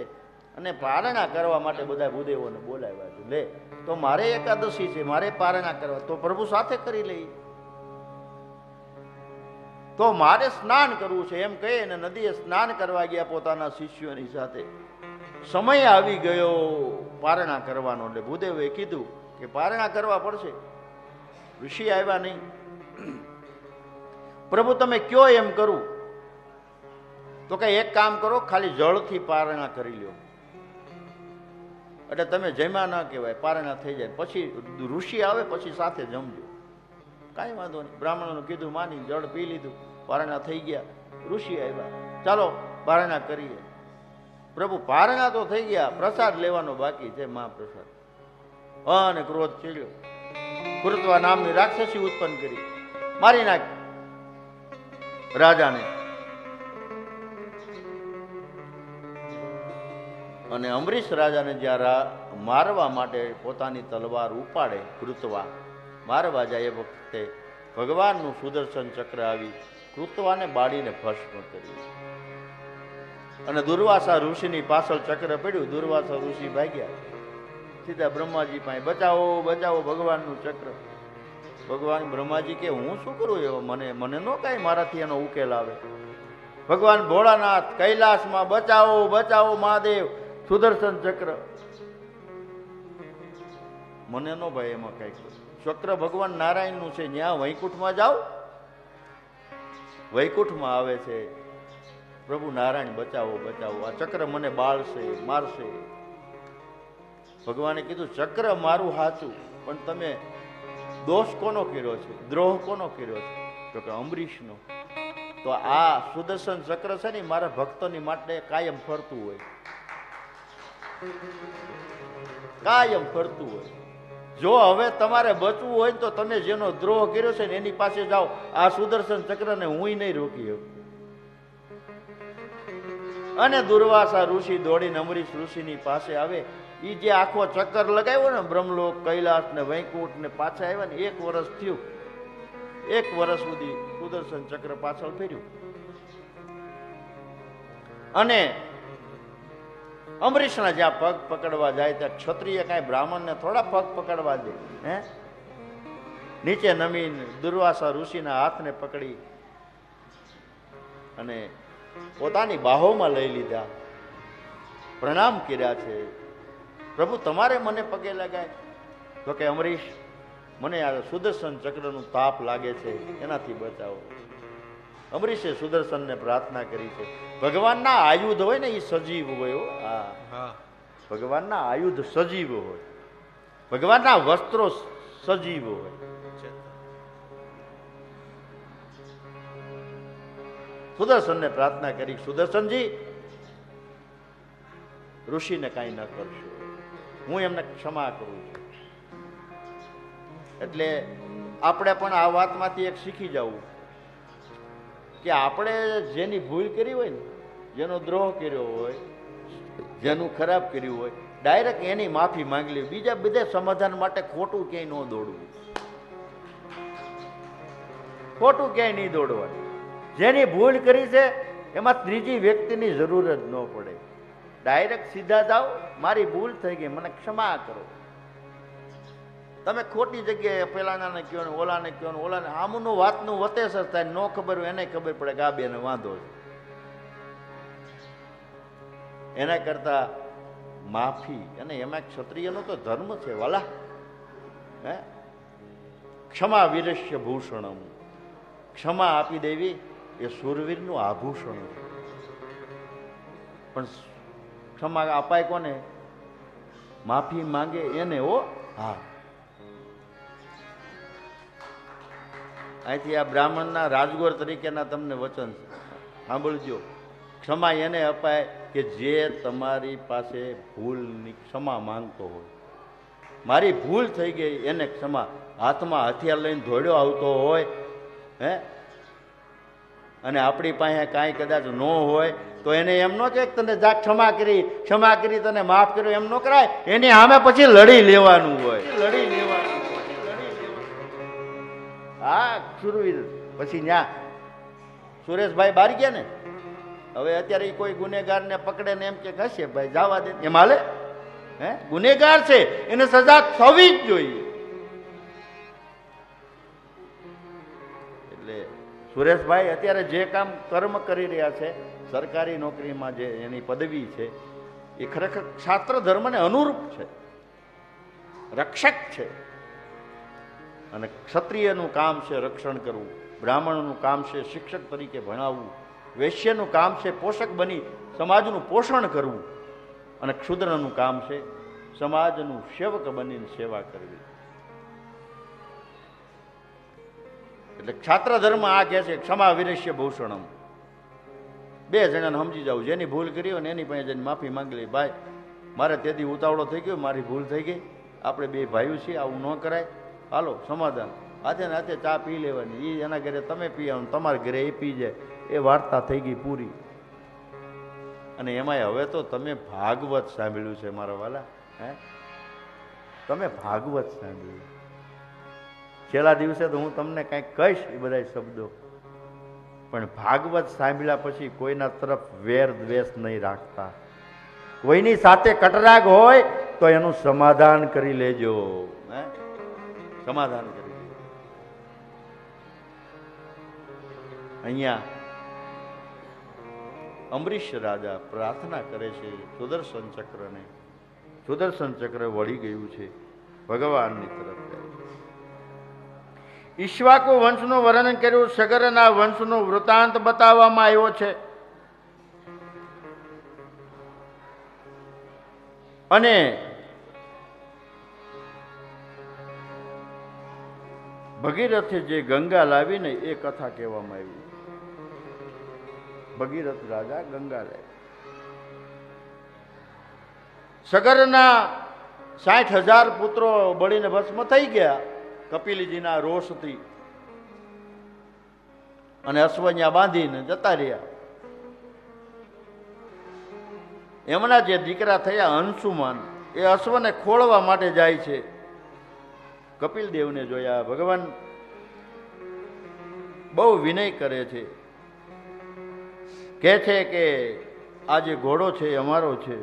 અને પારણા કરવા માટે બધા ભૂદેવોને બોલાવ્યા છે. લે, તો મારે એકાદશી છે, મારે પારણા કરવા, તો પ્રભુ સાથે કરી લઈ. તો મારે સ્નાન કરવું છે એમ કહી અને નદીએ સ્નાન કરવા ગયા પોતાના શિષ્યોની સાથે. સમય આવી ગયો પારણા કરવાનો, એટલે ભૂદેવે કીધું કે પારણા કરવા પડશે. ઋષિ આવ્યા નહીં. પ્રભુ તમે કયો એમ કરું? તો કે એક કામ કરો, ખાલી જળથી પારણા કરી લ્યો, એટલે તમે જમ્યા ના કહેવાય, પારણા થઈ જાય. પછી ઋષિ આવે પછી સાથે જમજો. કાંઈ વાંધો નહીં. બ્રાહ્મણોનું કીધું માની જળ પી લીધું, પારણા થઈ ગયા. ઋષિ આવ્યા, ચાલો પારણા કરીએ. પ્રભુ પારણા તો થઈ ગયા, પ્રસાદ લેવાનો બાકી છે, મહાપ્રસાદ. અને ક્રોધ ચડ્યો. કૃતવા નામની રાક્ષસી ઉત્પન્ન કરી, મારી નાખી રાજાને. અને અમરીશ રાજાને જ્યારે મારવા માટે પોતાની તલવાર ઉપાડે, કૃતવા મારવા જાય એ વખતે ભગવાનનું સુદર્શન ચક્ર આવી કૃતવાને બાળીને ભસ્મ કર્યું. અને દુર્વાસા ઋષિની પાછળ ચક્ર પડ્યું. દુર્વાસા ઋષિ ભાગ્યા સીધા બ્રહ્માજી પાસે, બચાવો બચાવો ભગવાનનું ચક્ર. ભગવાન બ્રહ્માજી કે હું શું કરું એવો, મને નો કાંઈ મારાથી એનો ઉકેલ આવે. ભગવાન ભોળાનાથ કૈલાસમાં બચાવો બચાવો મહાદેવ, સુદર્શન ચક્ર. મને નો ભાઈ એમાં કઈ. ચક્ર ભગવાન નારાયણનું છે, ત્યાં વૈકુંઠમાં જાઓ, વૈકુંઠમાં આવે છે પ્રભુ નારાયણ બચાવો બચાવો, આ ચક્ર મને બાળશે મારશે. ભગવાને કીધું ચક્ર મારું સાચું, પણ તમે દોષ કોનો કર્યો છે, દ્રોહ કોનો કર્યો છે? તો કે અમરીશનો. તો આ સુદર્શન ચક્ર છે ને મારા ભક્તોની માટે કાયમ ફરતું હોય, કાયમ ફરતું હોય. જો હવે તમારે બચવું હોય તો તમે જેનો દ્રોહ કર્યો છે ને એની પાસે જાઓ. આ સુદર્શન ચક્રને હું નહીં રોકી શકું. અને દુર્વાસા ઋષિ દોડીને અમરીશ ઋષિની પાસે આવે. એ જે આખો ચક્કર લગાવ્યો ને બ્રહ્મલોક, કૈલાસ ને વૈકુંઠ ને, પાછા આવ્યા ને 1 વર્ષ થયું. 1 વર્ષ સુધી સુદર્શન ચક્ર પાછળ ફેર્યું. અને અમરીશના જ્યાં પગ પકડવા જાય ત્યાં ક્ષત્રિય કાંઈ બ્રાહ્મણને થોડા પગ પકડવા દે? હે, નીચે નમીન દુર્વાસા ઋષિના હાથને પકડી અને પોતાની બાહોમાં લઈ લીધા, પ્રણામ કર્યા છે. પ્રભુ તમારે મને પગે લગાય? તો કે અમરીશ, મને આ સુદર્શન ચક્રનું તાપ લાગે છે, એનાથી બચાવો. અમરીશે સુદર્શનને પ્રાર્થના કરી છે. ભગવાનના આયુધ હોય ને એ સજીવ હોય. હા, ભગવાનના આયુધ સજીવ હોય, ભગવાનના વસ્ત્રો સજીવ હોય. સુદર્શનને પ્રાર્થના કરી, સુદર્શનજી ઋષિને કાંઈ ન કરશો, હું એમને ક્ષમા કરું છું. એટલે આપણે પણ આ વાતમાંથી એક શીખી જવું કે આપણે જેની ભૂલ કરી હોય ને, જેનો દ્રોહ કર્યો હોય, જેનું ખરાબ કર્યું હોય, ડાયરેક્ટ એની માફી માંગી લેવી. બીજા બધા સમાધાન માટે ખોટું ક્યાંય ન દોડવું, ખોટું ક્યાંય નહીં દોડવાનું. જેની ભૂલ કરી છે એમાં ત્રીજી વ્યક્તિની જરૂર જ ન પડે. ડાયરેક્ટ સીધા જાઓ, મારી ભૂલ થઈ ગઈ, મને ક્ષમા કરો. તમે ખોટી જગ્યાએ પેલાને કહો ને ઓલાને કહો ને ઓલાને, આમનું વાતનું વતેસ જ થાય. ન ખબર હોય એને ખબર પડે કે આ બેને વાંધો છે. એના કરતા માફી, અને એમાં ક્ષત્રિયનો તો ધર્મ છે વાલા. હે, ક્ષમા વીરસ્ય ભૂષણમ, ક્ષમા આપી દેવી એ શૂરવીરનું આભૂષણ છે. પણ ક્ષમા અપાય કોને? માફી માંગે એને. ઓ હા, અહીંથી આ બ્રાહ્મણના રાજગોર તરીકેના તમને વચન સાંભળજો. ક્ષમા એને અપાય કે જે તમારી પાસે ભૂલની ક્ષમા માંગતો હોય. મારી ભૂલ થઈ ગઈ એને ક્ષમા. હાથમાં હથિયાર લઈને દોડ્યો આવતો હોય, હે, અને આપણી પાસે કાંઈ કદાચ ન હોય તો એને એમ ન કે તને જા ક્ષમા કરી તને માફ કર્યો, એમ ન કરાય. એની સામે પછી લડી લેવાનું હોય, લડી લેવાનું. હા, સુરવીર. પછી ન્યા સુરેશભાઈ બહાર ગયા ને, હવે અત્યારે કોઈ ગુનેગારને પકડે ને એમ કે હશે ભાઈ જવા દે, એમ હાલે? હે, ગુનેગાર છે, એને સજા થવી જ જોઈએ. એટલે સુરેશભાઈ અત્યારે જે કામ કર્મ કરી રહ્યા છે, સરકારી નોકરીમાં જે એની પદવી છે, એ ખરેખર શાસ્ત્ર ધર્મને અનુરૂપ છે, રક્ષક છે. અને ક્ષત્રિયનું કામ છે રક્ષણ કરવું, બ્રાહ્મણનું કામ છે શિક્ષક તરીકે ભણાવવું, વૈશ્યનું કામ છે પોષક બની સમાજનું પોષણ કરવું, અને ક્ષુદ્રનું કામ છે સમાજનું સેવક બનીને સેવા કરવી. એટલે ક્ષાત્ર ધર્મ આ કહે છે ક્ષમા વીરસ્ય ભૂષણમ. બે જણાને સમજી જાવ, જેની ભૂલ કરી હોય ને એની પાસે જઈને માફી માંગી લે. ભાઈ, મારે તેથી ઉતાવળો થઈ ગયો, મારી ભૂલ થઈ ગઈ, આપણે બે ભાઈઓ છીએ, આવું ન કરાય, હાલો સમાધાન. હાથે ને હાથે ચા પી લેવાની, એ એના ઘરે તમે પી આવો, તમારા ઘરે એ પી જાય, એ વાર્તા થઈ ગઈ પૂરી. અને એમાંય હવે તો તમે ભાગવત સાંભળ્યું છે મારા વાલા. હે, તમે ભાગવત સાંભળ્યું. છેલ્લા દિવસે તો હું તમને કંઈક કહીશ એ બધા શબ્દો, પણ ભાગવત સાંભળ્યા પછી કોઈના તરફ વેર દ્વેષ નહીં રાખતા. કોઈની સાથે કટરાગ હોય તો એનું સમાધાન કરી લેજો. હે, સમાધાન કરી લેજો. અહીંયા અમરીશ રાજા પ્રાર્થના કરે છે સુદર્શન ચક્રને. સુદર્શન ચક્ર વળી ગયું છે ભગવાનની તરફ. ઈક્ષ્વાકુ વંશનું વર્ણન કર્યું, સગરના વંશનો વૃતાંત બતાવવામાં આવ્યો છે. અને ભગીરથે જે ગંગા લાવીને એ કથા કહેવામાં આવી. ભગીરથ રાજા ગંગા લાવી. સગરના 60,000 પુત્રો બળીને ભસ્મ થઈ ગયા કપિલજીના રોષથી, અને અશ્વન્યા બાંધીને જતા રહ્યા. એમના જે દીકરા થયા અંશુમાન, એ અશ્વને ખોળવા માટે જાય છે. કપિલ દેવને જોયા. ભગવાન બહુ વિનય કરે છે, કહે છે કે આ જે ઘોડો છે એ અમારો છે.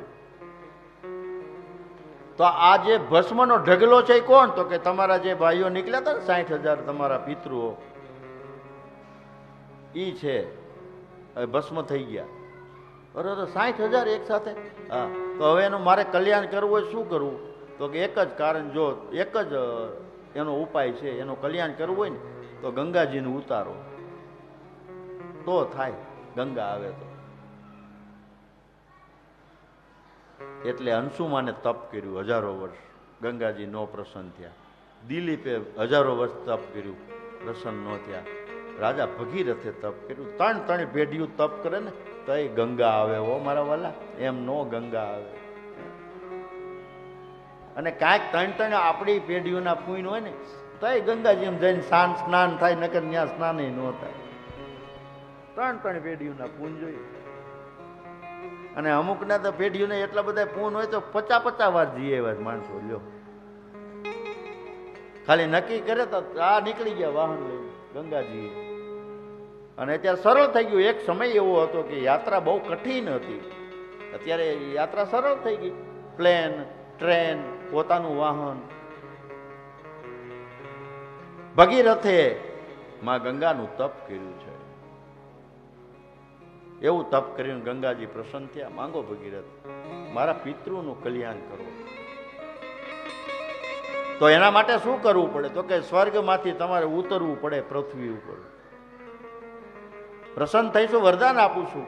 તો આ જે ભસ્મનો ઢગલો છે એ કોણ? તો કે તમારા જે ભાઈઓ નીકળ્યા હતા ને 60,000 તમારા પિતૃઓ, ઈ છે. ભસ્મ થઈ ગયા. અરે 60,000 એક સાથે? હા. તો હવે એનું મારે કલ્યાણ કરવું હોય શું કરવું? તો કે એક જ કારણ, જો એક જ એનો ઉપાય છે, એનું કલ્યાણ કરવું હોય ને તો ગંગાજીને ઉતારો તો થાય, ગંગા આવે તો. એટલે અંશુમાને તપ કર્યું 1000 વર્ષ, ગંગાજી નો પ્રસન્ન થયા. દિલીપે 1000 વર્ષ તપ કર્યું, પ્રસન્ન ન થયા. રાજા ભગીરથે તપ કર્યું. 3 પેઢીયું તપ કરે ને તો એ ગંગા આવે. હો મારા વાલા, એમ નો ગંગા આવે. અને કાંઈક 3 આપણી પેઢીઓના પુણ્ય હોય ને તો એ ગંગાજી એમ જઈને સ્નાન થાય, નકર ત્યાં સ્નાન ન થાય. 3 પેઢીઓના પૂન જોઈએ. અને અમુકના તો પેઢીઓને એટલા બધા પૂન હોય તો 50 વાર જીએ એવા માણસો. લ્યો, ખાલી નક્કી કરે તો આ નીકળી ગયા વાહન લઈને ગંગાજી. અને અત્યારે સરળ થઈ ગયું. એક સમય એવો હતો કે યાત્રા બહુ કઠિન હતી, અત્યારે યાત્રા સરળ થઈ ગઈ. પ્લેન, ટ્રેન, પોતાનું વાહન. ભગીરથે માં ગંગાનું તપ કર્યું છે. એવું તપ કર્યું ગંગાજી પ્રસન્ન થયા. માંગો ભગીરથ, મારા પિતૃનું કલ્યાણ કરો. તો એના માટે શું કરવું પડે? તો કે સ્વર્ગમાંથી તમારે ઉતરવું પડે પૃથ્વી ઉપર. પ્રસન્ન થઈશું, વરદાન આપું છું.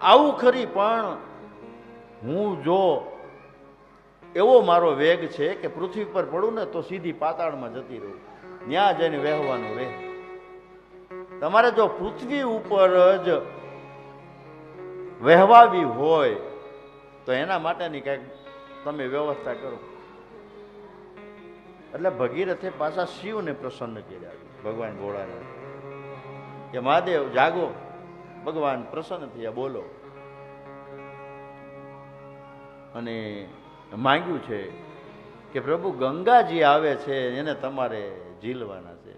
આવું ખરી, પણ હું જો એવો મારો વેગ છે કે પૃથ્વી પર પડું ને તો સીધી પાતાળમાં જતી રહું, ત્યાં જઈને વહેવાનું રહે. તમારે જો પૃથ્વી ઉપર જ વહેવાવી હોય તો એના માટેની કંઈક તમે વ્યવસ્થા કરો. એટલે ભગીરથે પાછા શિવને પ્રસન્ન કર્યા, ભગવાન ભોળાનાથ, કે મહાદેવ જાગો. ભગવાન પ્રસન્ન થયા, બોલો. અને માંગ્યું છે કે પ્રભુ ગંગાજી આવે છે, એને તમારે ઝીલવાના છે.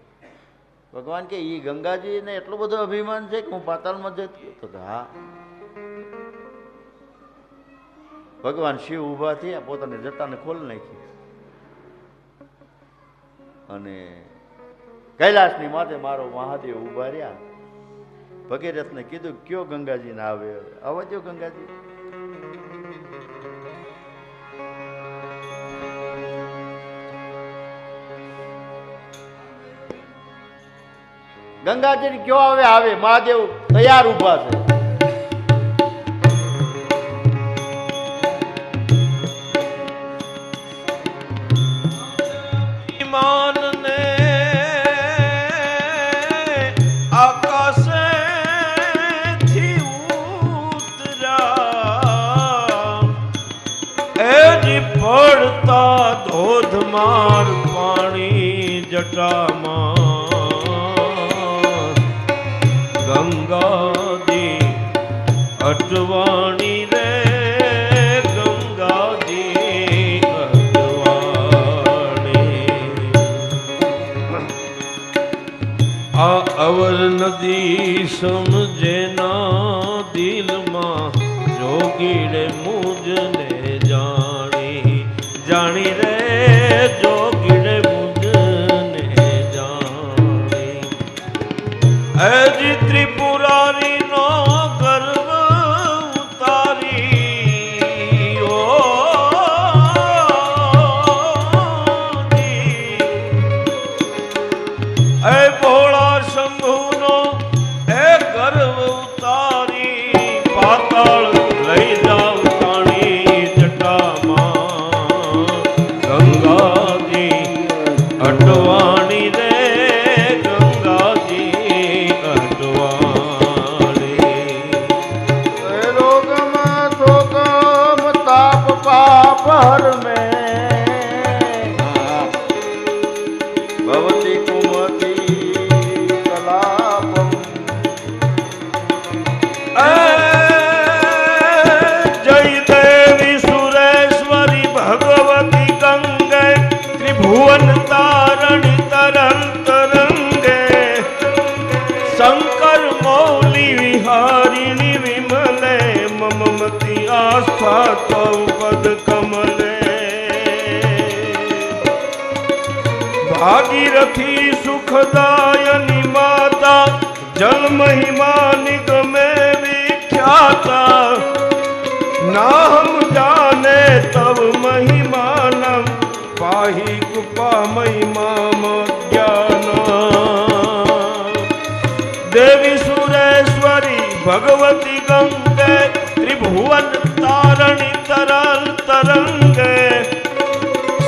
ભગવાન કે ઈ ગંગાજીને એટલો બધો અભિમાન છે કે હું પાતાળમાં જતી? તો હા. ભગવાન શિવ ઉભા થયા, પોતાની જટાને ખોલી નાખી અને કૈલાસની માથે મારો મહાદેવ ઉભા રહ્યા. ભગીરથને કીધું, કયો ગંગાજી ના આવે? આવવા દો ગંગાજી. ગંગાજી કયો આવે? આવે. મહાદેવ તૈયાર ઉભા છે. પડતા ધોધમાર પાણી જટામાં ગંગાજી અટવાણી રે, ગંગાજી અટવાણી. આ અવર નદી સમજેના દિલમાં જોગીડે મુજને જાણી રે, જોગીડે મુજને જાણી. હજી ત્રિપુરારી નો ગર્વ ઉતારી એ ભોળા શંભુનો એ ગર્વ ઉતારી પાતાળ લઈ જાવ તાણી જટામાં ગંગાજી અટવાણી રે, ગંગાજી અટવાણી. રોગમાં શોકમ તાપ પાપ હર મેં ભવતી કુમતી કલાપમ. જય દેવી સુરેશ્વરી ભગવતી ગંગે ત્રિભુવન તારણી તરંગ તરંગે શંકર મૌલી વિહારિણી વિમલે મમમતી આસ્થા તવ પદ કમલે. ભાગીરથી સુખદાયની માતા જલ મહિમા નિગમે વિખ્યાતા ના હમ જાને તવ મહિમાનમ પાહી કૃપા મહિમામ જ્ઞાન. દેવી સુરેશ્વરી ભગવતી ગંગે ત્રિભુવન તારણી તરલ તરંગે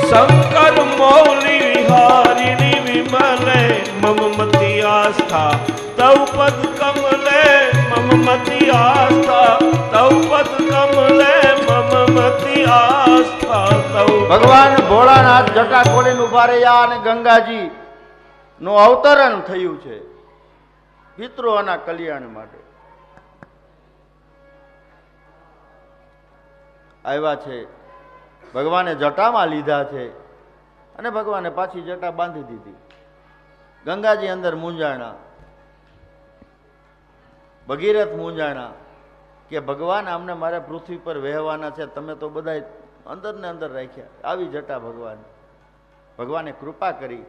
શંકર મૌલી વિહારિણી વિમલે મમમતી આસ્થા તવ પદ કમલે, મમમતી આસ્થા તવ પદ કમલે, મમમતી આસ્થા તવ. ભગવાન ભોળાનાથ જટા ખોલીને ઉભા રહ્યા અને ગંગાજી નું અવતરણ થયું છે પિતૃઓના કલ્યાણ માટે. આવ્યા છે, ભગવાને જટામાં લીધા છે અને ભગવાને પાછી જટા બાંધી દીધી. ગંગાજી અંદર મૂંઝાણા. ભગીરથ મૂંઝાણા કે ભગવાન આમને મારે પૃથ્વી પર વહેવાના છે, તમે તો બધા અંદર ને અંદર રાખ્યા, આવી જટા ભગવાન. ભગવાને કૃપા કરી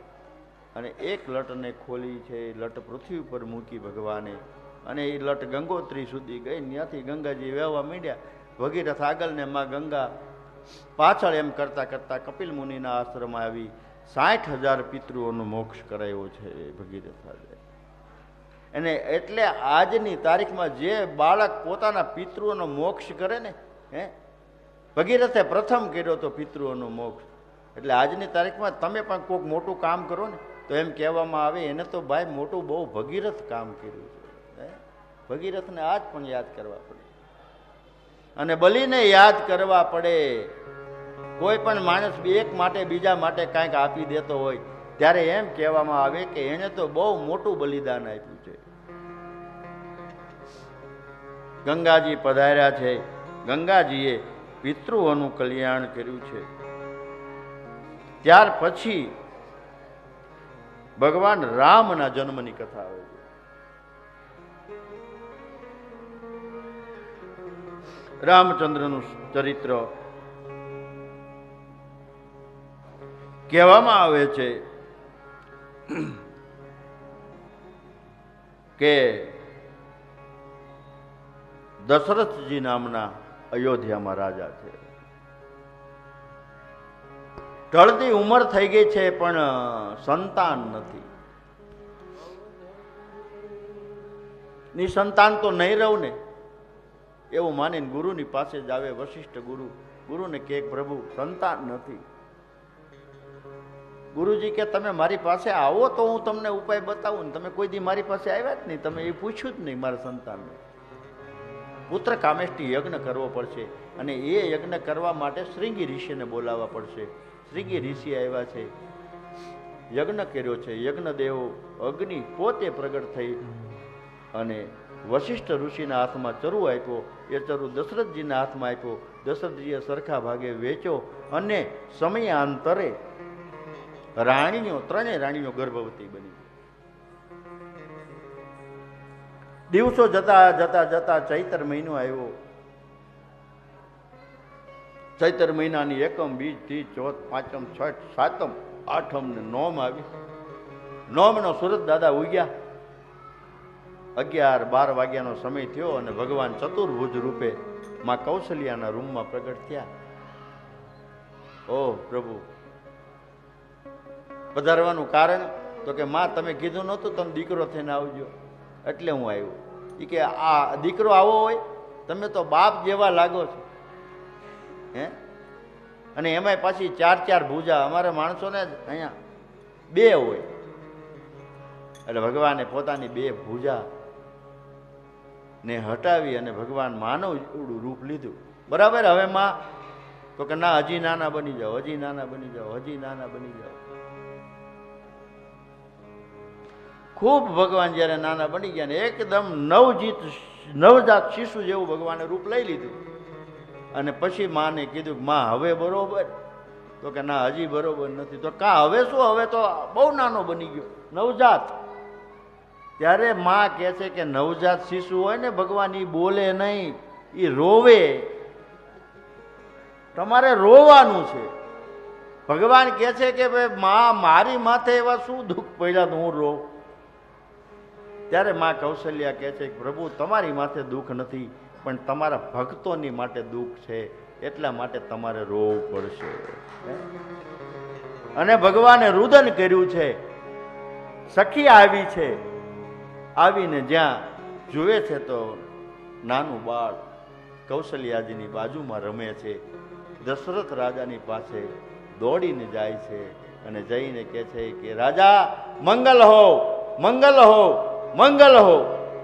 અને એક લટને ખોલી છે, લટ પૃથ્વી ઉપર મૂકી ભગવાને, અને એ લટ ગંગોત્રી સુધી ગઈ. ત્યાંથી ગંગાજી વહેવા માંડ્યા. ભગીરથ આગળ ને માં ગંગા પાછળ, એમ કરતા કરતા કપિલ મુનિના આશ્રમ આવી 60,000 પિતૃઓનો મોક્ષ કરાયો છે ભગીરથ રાજાએ. અને એટલે આજની તારીખમાં જે બાળક પોતાના પિતૃઓનો મોક્ષ કરે ને, ભગીરથે પ્રથમ કર્યો તો પિતૃઓનો મોક્ષ. એટલે આજની તારીખમાં તમે પણ કોઈક મોટું કામ કરો ને તો એમ કહેવામાં આવે એને તો ભાઈ મોટું બહુ ભગીરથ કામ કર્યું છે. ભગીરથને આજ પણ યાદ કરવા પડે અને બલીને યાદ કરવા પડે. કોઈ પણ માણસ એક માટે બીજા માટે કાંઈક આપી દેતો હોય ત્યારે એમ કહેવામાં આવે કે એને તો બહુ મોટું બલિદાન આપ્યું છે. ગંગાજી પધાર્યા છે, ગંગાજીએ પિતૃઓનું કલ્યાણ કર્યું છે. ત્યાર પછી ભગવાન રામના જન્મની કથા આવે છે. રામચંદ્રનું ચરિત્ર કહેવામાં આવે છે કે દશરથજી નામના અયોધ્યામાં રાજા છે. ઢળતી ઉંમર થઈ ગઈ છે પણ સંતાન નથી. નિસંતાન તો નહીં રહું ને એવું માનીને ગુરુની પાસે જ આવે વશિષ્ઠ ગુરુ. ગુરુને કે પ્રભુ સંતાન નથી. ગુરુજી કે તમે મારી પાસે આવો તો હું તમને ઉપાય બતાવું ને. તમે કોઈ દી મારી પાસે આવ્યા જ નહીં, તમે એ પૂછ્યું જ નહીં મારા સંતાનને. પુત્ર કામેષ્ટી યજ્ઞ કરવો પડશે અને એ યજ્ઞ કરવા માટે શ્રીંગી ઋષિને બોલાવવા પડશે. શ્રીંગી ઋષિ આવ્યા છે, યજ્ઞ કર્યો છે. યજ્ઞદેવ અગ્નિ પોતે પ્રગટ થઈ અને વશિષ્ઠ ઋષિના હાથમાં ચરુ આપ્યો. એ ચરુ દશરથજીના હાથમાં આપ્યો. દશરથજીએ સરખા ભાગે વેચ્યો અને સમયાંતરે રાણીઓ, ત્રણેય રાણીઓ ગર્ભવતી બની. દિવસો જતા જતા જતા ચૈતર મહિનો આવ્યો. ચૈતર મહિનાની એકમ, બીજ, ત્રીજ, ચોથ, પાંચમ, છઠ, સાતમ, આઠમ ને નોમ આવી. નોમનો સુરત દાદા ઉગ્યા. 11-12 વાગ્યાનો સમય થયો અને ભગવાન ચતુર્ભુજ રૂપે માં કૌશલ્યાના રૂમમાં પ્રગટ થયા. ઓહ પ્રભુ, પધારવાનું કારણ તો કે માં તમે કીધું નહોતું તમે દીકરો થઈને આવજો એટલે હું આવ્યો. એ કે આ દીકરો આવો હોય? તમે તો બાપ જેવા લાગો છો. અને એમાંય પાછી 4 ભૂજા. અમારા માણસોને અહીંયા 2 હોય. એટલે ભગવાને પોતાની 2 ભૂજા ને હટાવી અને ભગવાન માનવ જેવડું રૂપ લીધું. બરાબર. હવે માં તો કે ના, હજી નાના બની જાઓ, હજી નાના બની જાઓ, હજી નાના બની જાઓ. ખૂબ ભગવાન જયારે નાના બની ગયા ને એકદમ નવજાત શિશુ જેવું ભગવાને રૂપ લઈ લીધું. અને પછી માને કીધું માં હવે બરોબર? તો કે ના, હજી બરોબર નથી. તો કા હવે શું? હવે તો બહુ નાનો બની ગયો, નવજાત. ત્યારે માં કહે છે કે નવજાત શિશુ હોય ને ભગવાન, એ બોલે નહીં, એ રોવે. તમારે રોવાનું છે. ભગવાન કહે છે કે ભાઈ માં, મારી માથે એવા શું દુઃખ પડ્યા તો હું રોઉં? ત્યારે માં કૌશલ્યા કહે છે કે પ્રભુ તમારી માથે દુઃખ નથી, પણ તમારા ભક્તોની માટે દુઃખ છે, એટલા માટે તમારે રોવું પડશે. અને ભગવાને રુદન કર્યું છે. સખી આવી છે, આવીને જ્યાં જુએ છે તો નાનું બાળ કૌશલ્યાજીની બાજુમાં રમે છે. દશરથ રાજાની પાસે દોડીને જાય છે અને જઈને કહે છે કે રાજા મંગલ હો, મંગલ હો, મંગલ હો.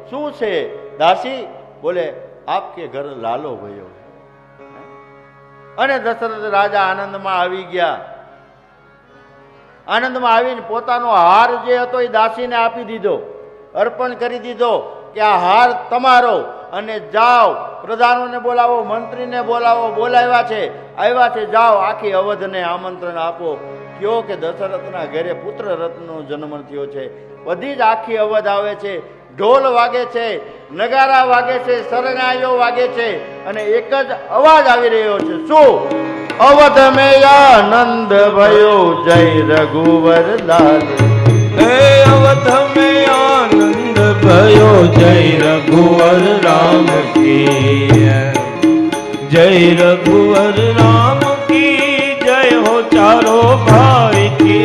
શું છે દાસી? બોલે આપકે ઘર લાલો ભયો. અને દશરથ રાજા આનંદમાં આવી ગયા. આનંદમાં આવીને પોતાનો હાર જે હતો એ દાસીને આપી દીધો, અર્પણ કરી દીધો કે આ હાર તમારો, અને જાઓ પ્રધાનોને બોલાવો, મંત્રીને બોલાવો, બોલાવ્યા છે, આવ્યા છે, જાઓ આખી અવધને આમંત્રણ આપો. કયો કે દશરથના ઘરે પુત્ર રત્નનો જન્મ થયો છે. બધી જ આખી અવધ આવે છે, ઢોલ વાગે છે, નગારા વાગે છે, સરનાઈઓ વાગે છે અને એક જ અવાજ આવી રહ્યો છે. શું? અવધ મેં આનંદ ભયો જય રઘુવર લાલ. હે અવધ મેં આનંદ ભયો જય રઘુવર રામ કી જય રઘુવર રામ કી જય હો ચારો ભાઈ કી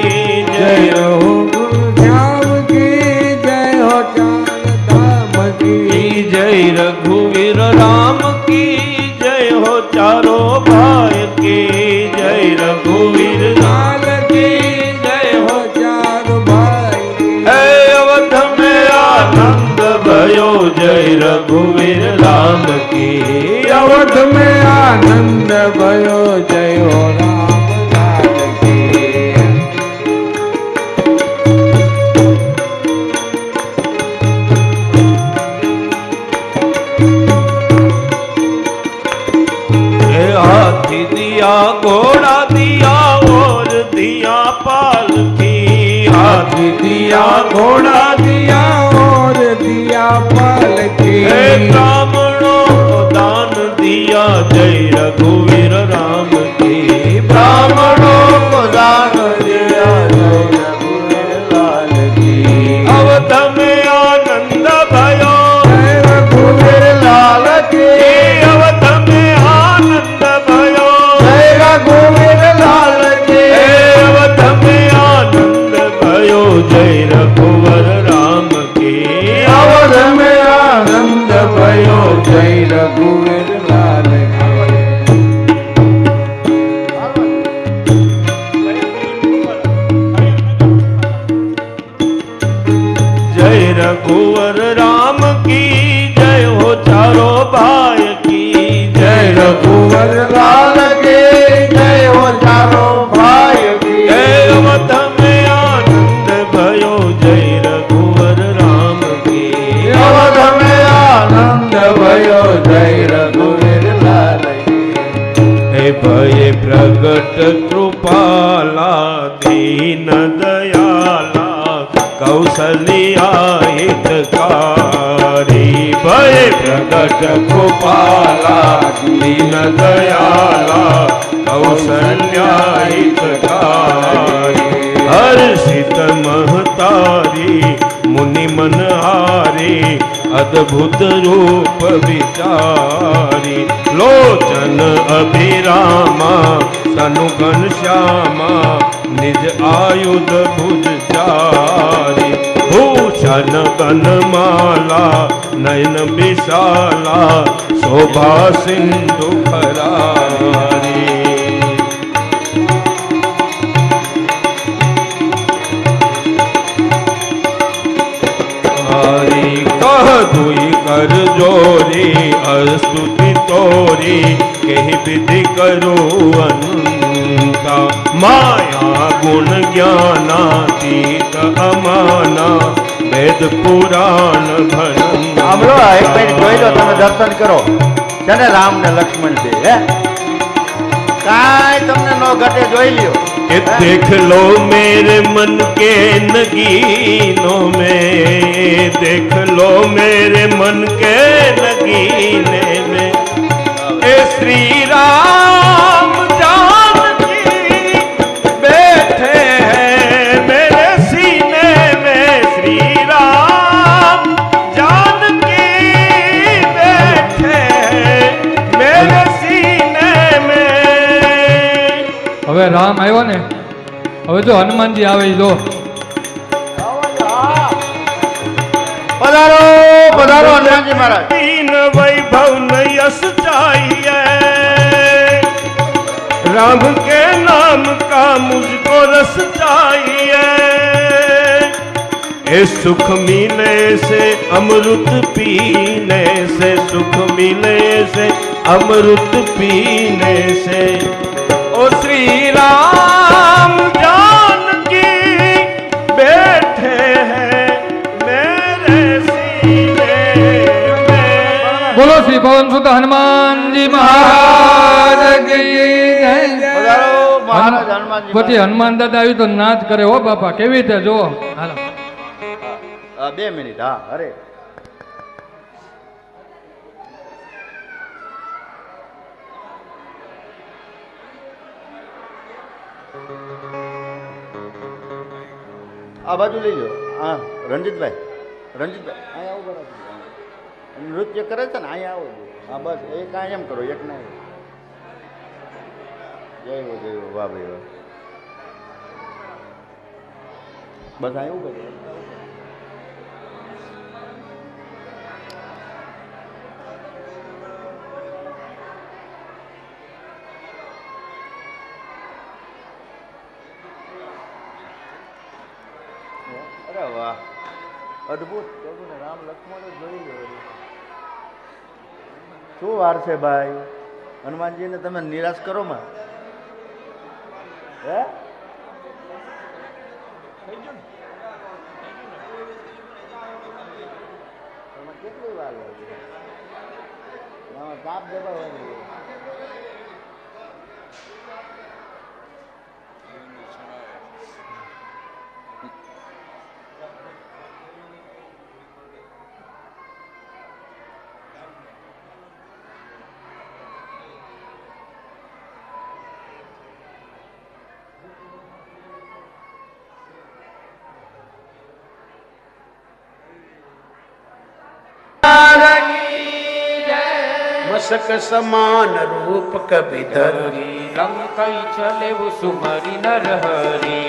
જય હો श्याम की जय हो चार धाम की जय रघुवीर राम की जय हो चारो भाई की जय रघुवीर लाल की जय हो चार भाई हे अवध में आनंद भयो जय रघुवीर राम की अवध में आनंद भयो जय हो राम लाल की हे हाथी दिया घोड़ा दिया और दिया पालकी हाथी दिया घोड़ा दिया और दिया पालकी हे ब्राह्मणों को दान दिया जय रघुवीर राम की ब्राह्मणों को दान दिया जय रघुवीर लाल की अवध में आनंद भयो जय रघुवीर लाल की अवध में आनंद भयो जय रघुवीर लाल की अवध में आनंद भयो जय रघुवर राम की अवध में आनंद भयो जय रघुवीर लाल की जय रघुवर राम की जय हो चारों भाई की जय रघुवर लाल की जय हो चारों भाई की जय अवध में आनंद भयो जय रघुवर राम की अवध में आनंद भयो जय रघुवीर लाल की हे भय प्रगट कृपाला दीन दयाला कौशल्या हितकारी भय प्रगट कृपाला दीन दयाला कौशल्या हितकारी हर्षित महतारी मुनि मनहारी अद्भुत रूप विचारी लोचन अभिरामा तनु घनश्यामा निज आयुध भुज चारी भूषण गणमाला नयन विशाला शोभा सिंधु खरारी हरि कह दुई कर जोरी अस्तुति तोरी कही विधि करो अनंता माया गुण ज्ञानातीत अमाना वेद पुराण भनंता સાંભળો, એક મિનિટ જોઈ લો, તમે દર્શન કરો છે ને રામ ને લક્ષ્મણ છે. હે કાંઈ તમને નો ઘટે, જોઈ લ્યો. कि देख लो मेरे मन के नगीनों में देख लो मेरे मन के नगीने में ए श्री राम जानकी बैठे हैं मेरे सीने में श्री राम जानकी बैठे हैं मेरे सीने में હવે રામ આવ્યો ને, હવે જો હનુમાનજી આવે ઈ જો. પધારો પધારો હનુમાનજી મહારાજ. तीन वैभव नयस चाहिए राम के नाम का मुझको रस चाहिए ए सुख मिले से अमृत पीने से सुख मिले से अमृत पीने से ओ श्री राम जानकी बैठे हैं मेरे सीने में બોલો શ્રી પવન સુત હનુમાનજી મહારાજ કી જય. પધારો મહારાજ હનુમાનજી પછી હનુમાન દાદા આવ્યું તો નાચ કરે હો બાપા, કેવી રીતે જો. હાલો 2 મિનિટ. હા, અરે આ બાજુ લઈ લો. હા, રણજીતભાઈ અહીંયા આવો બરાબર. નૃત્ય કરે છે ને, અહીંયા આવો. હા બસ, એક આ એમ કરો, એક ના. જય હો, જય હો, વાહ ભાઈ વાહ. બસ આ એવું કરે. અરે વાહ, અદભુત. રામ લક્ષ્મણ જોઈ લો. શું વાર છે ભાઈ, હનુમાનજીને તમે નિરાશ કરો માં. હે કેટલી વાર લાગે? કાપ દબાવવાની. मशक समान रूप कविधर लंकई चले वो सुमरी नर हरि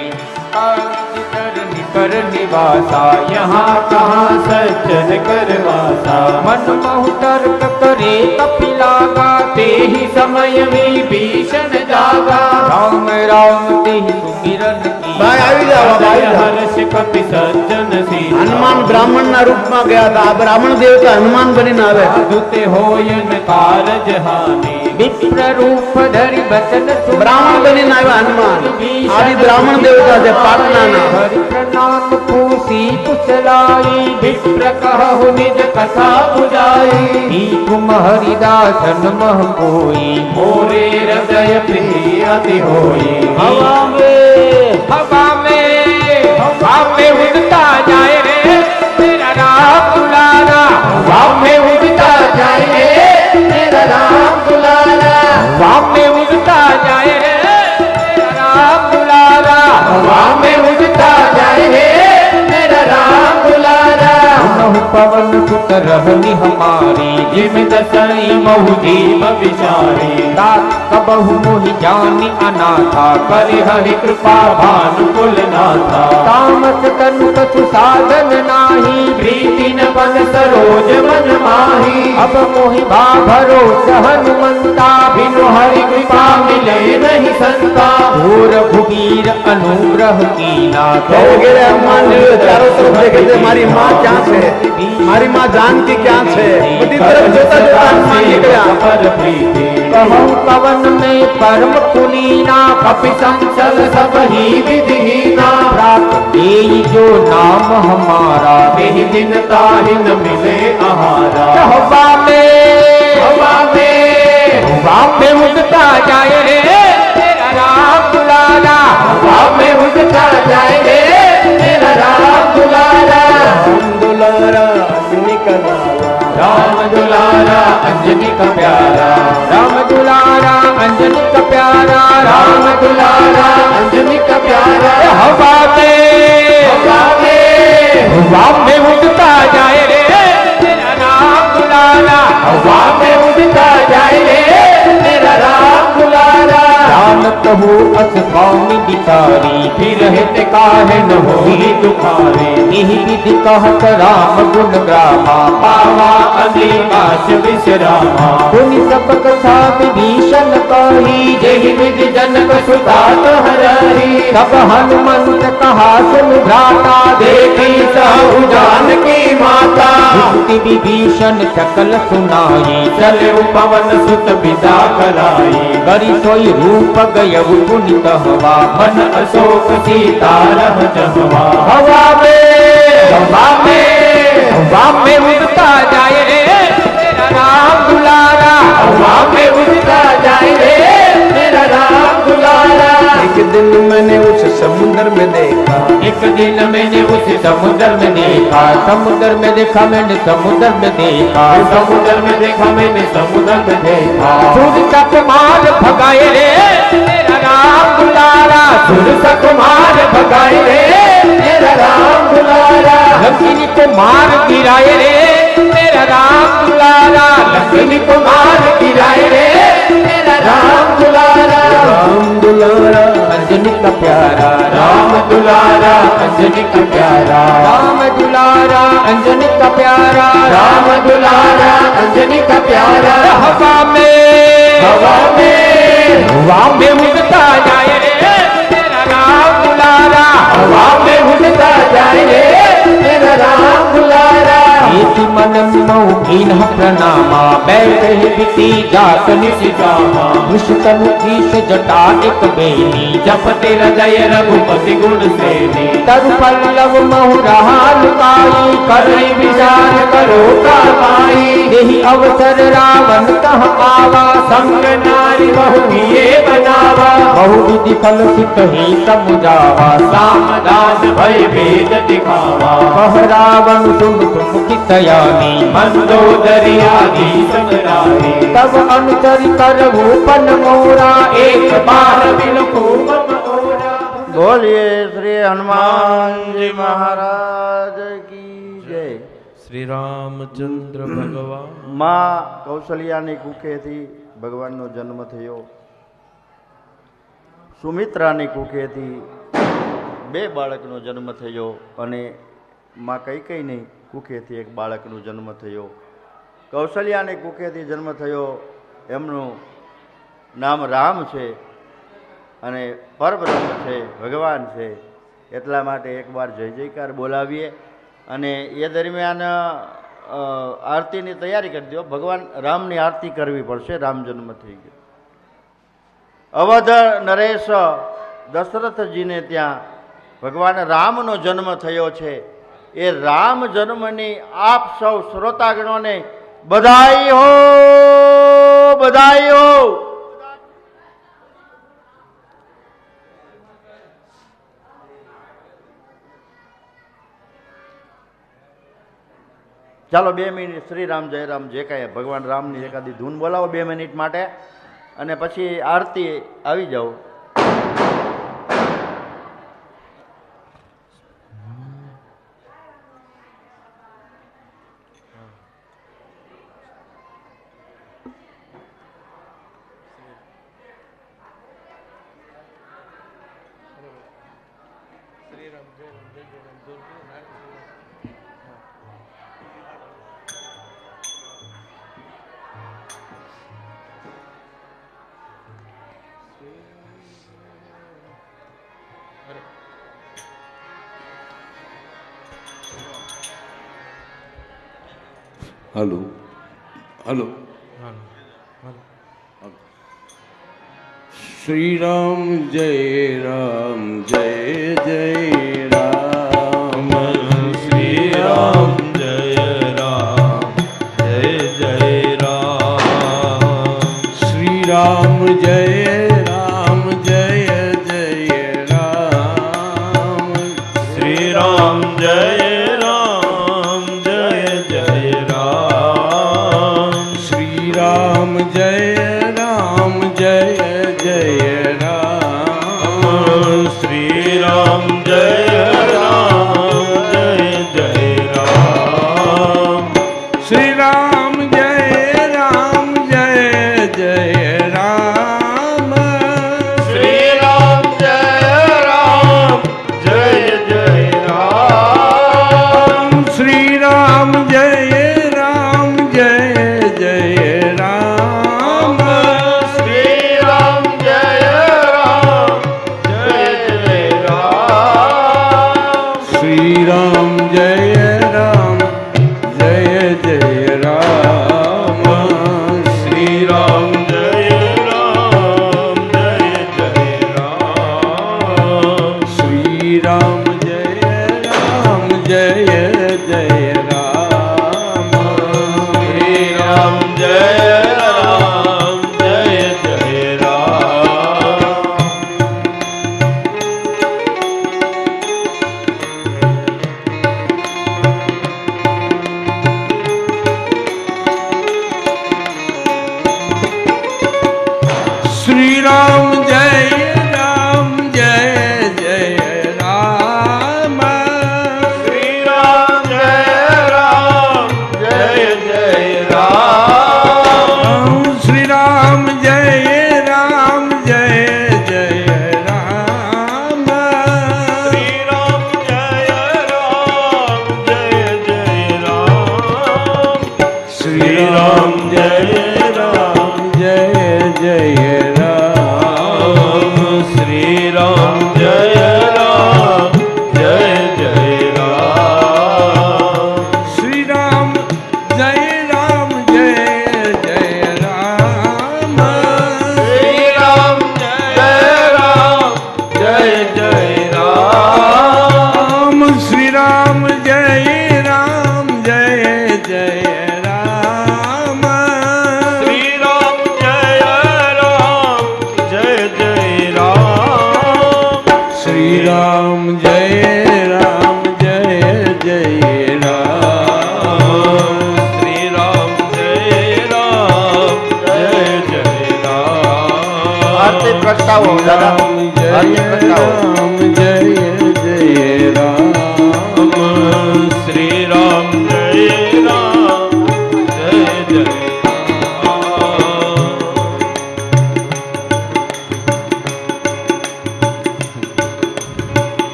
कर निवासा यहाँ कहाँ सज्जन करवासा मन महु तर्क करे कपिलागा ते ही समय में भीषण जागा राम राम ते ही सुमिरन की भाई આવી જાવ, આવી જાવ. हर्ष कपि सज्जन सी હનુમાન બ્રાહ્મણ ના રૂપ માં ગયા હતા. આ બ્રાહ્મણ દેવતા હનુમાન બનીને આવે. दुते होयन कारज हानि विप्र रूप धरि बचन सुनाए બ્રાહ્મણ બનીને આવ્યા હનુમાન. આદિ બ્રાહ્મણ દેવતા છે પાટનાના. हरि प्रणाम पूसी कुशलाई विप्र कहु निज कथा बुझाई ही तुम हरिदासन मह कोई मोरे हृदय प्रिय अति होई हवा में उड़ता जाए रे मेरा राम दुलारा हवा में उड़ता जाए रे मेरा राम दुलारा हवा में उड़ता जाए रे मेरा राम दुलारा हवा में उड़ता जाए रे मेरा राम दुलारा महु पवन सुत रहनी हमारी जिम दसई महु जीव विचारी कबहु मोहि जानी अनाथा कर हरि कृपा भानु कुल नाथा तामस तनु कछु साधन नाही प्रीति न बन सरोज मन माही अब मोहि भा भरोस हनुमंता बिनु हरि कृपा मिले नहीं संता घोर भुगीर अनुग्रह कीना ઘેરે ઘેરે હનુમાન ચારો તરફ દેખે છે. મારી માં ક્યાં છે, મારી માં જાનકી ક્યાં છે. બધી તરફ જોતા જોતા હનુમાન નીકળ્યા. पर प्रीति कहूँ पवन में परम कुलीना कपि संचल सब ही विधिहीना प्राप्त यही जो नाम हमारा तेहि दिन ताहि न मिले आहारा हवा में उड़ता जाए रे तेरा राम दुलारा हवा में उड़ता जाए रे तेरा राम दुलारा राम दुलारा अंजनी का प्यारा राम दुलारा अंजनी का प्यारा राम दुलारा अंजनी का प्यारा हवा में उड़ता जाए रे तेरा राम दुलारा हवा में उड़ता जाए रे तेरा राम दुलारा जानत हो अस स्वामी बिचारी फिर हित काहे न होई दुखारे यही विधि कहत राम गुण ग्रामा पावा अनिवास विश्रामा पुनि सब कथा विभीषण कही जहि विधि जनक सुता हरहि तब हनुमंत कहा सुन भ्राता देखी सहु जानकी माता युक्ति विभीषण सकल सुनाई चले पवन सुत विदा कराई करि सोई रूप गयउ पुनित हवा मन अशोक सीता रह जहवा हवा में उड़ता जाए रे मेरा राम दुलारा हवा में उड़ता जाए रे मेरा राम दुलारा एक दिन मैंने उस समुद्र में देखा, एक दिन मैंने उस समुद्र में देखा, समुद्र में देखा मैंने समुद्र में देखा, समुद्र में देखा मैंने समुद्र में देखा। सूर्य का कुमार भगाए रे मेरा राम दुलारा, सूर्य का कुमार भगाए रे मेरा राम दुलारा, लक्ष्मी को मार गिराए रे मेरा राम दुलारा, लक्ष्मी को मार गिराए रे मेरा राम दुलारा। राम दुलारा अंजनी का प्यारा राम दुलारा, अंजनी का प्यारा राम दुलारा, अंजनी का प्यारा राम दुलारा, अंजनी का प्यारा। हवा में उड़ता जाए रे मेरा राम दुलारा, हवा में उड़ता जाए रे मेरा राम दुलारा। इति मन मोहीन प्रणामा, बैठे बिती जात निशिकामा, विष्णु ईश जटा एक बेनी, जपते हृदय रघुपति गुण सेनी। तरु पल्लव महुरहा लुकाई, करई विचार करो कामाई, देहि अवसर रावण कह आवा, संग नारी बहु किए बनावा, बहु विधि फल सित ही समुझावा, सामदास भय भेद दिखावा। कह रावण तुम की तयानी, मंदोदरी आदि संग्रामी, तब अनुचर करहु पन मोरा, एक बार बिलखु मम ओरा। बोलिए श्री हनुमान जी महाराज की जय। શ્રી રામચંદ્ર ભગવાન માં કૌશલ્યાની કુખેથી ભગવાનનો જન્મ થયો. સુમિત્રાની કુખેથી બે બાળકનો જન્મ થયો અને માં કૈકેયીની કુખેથી એક બાળકનો જન્મ થયો. કૌશલ્યાની કુખેથી જન્મ થયો, એમનું નામ રામ છે અને પરબ્રહ્મ છે, ભગવાન છે. એટલા માટે એકવાર જય જયકાર બોલાવીએ અને એ દરમિયાન આરતીની તૈયારી કરી દો. ભગવાન રામની આરતી કરવી પડશે. રામ જન્મ થઈ ગયો. અવધ નરેશ દશરથજીને ત્યાં ભગવાન રામનો જન્મ થયો છે. એ રામ જન્મની આપ સૌ શ્રોતાગણોને બધાઈ હો, બધાઈ હો. ચાલો 2 મિનિટ શ્રી રામ જય રામ જે કાંઈ ભગવાન રામની એકાદી ધૂન બોલાવો 2 મિનિટ માટે અને પછી આરતી આવી જાઓ. हेलो हेलो श्री राम जय जय राम, શ્રી રામ જય જય રામ, श्री राम जय जय राम, શ્રી રામ જય જય રામ, श्री राम जय जय राम, શ્રી રામ જય જય રામ, श्री राम जय जय राम, શ્રી રામ જય રામ, श्री राम जय जय राम, શ્રી રામ જય રામ, श्री राम जय जय राम, શ્રી રામ જય રામ, श्री राम जय जय राम, શ્રી રામ જય જય રામ,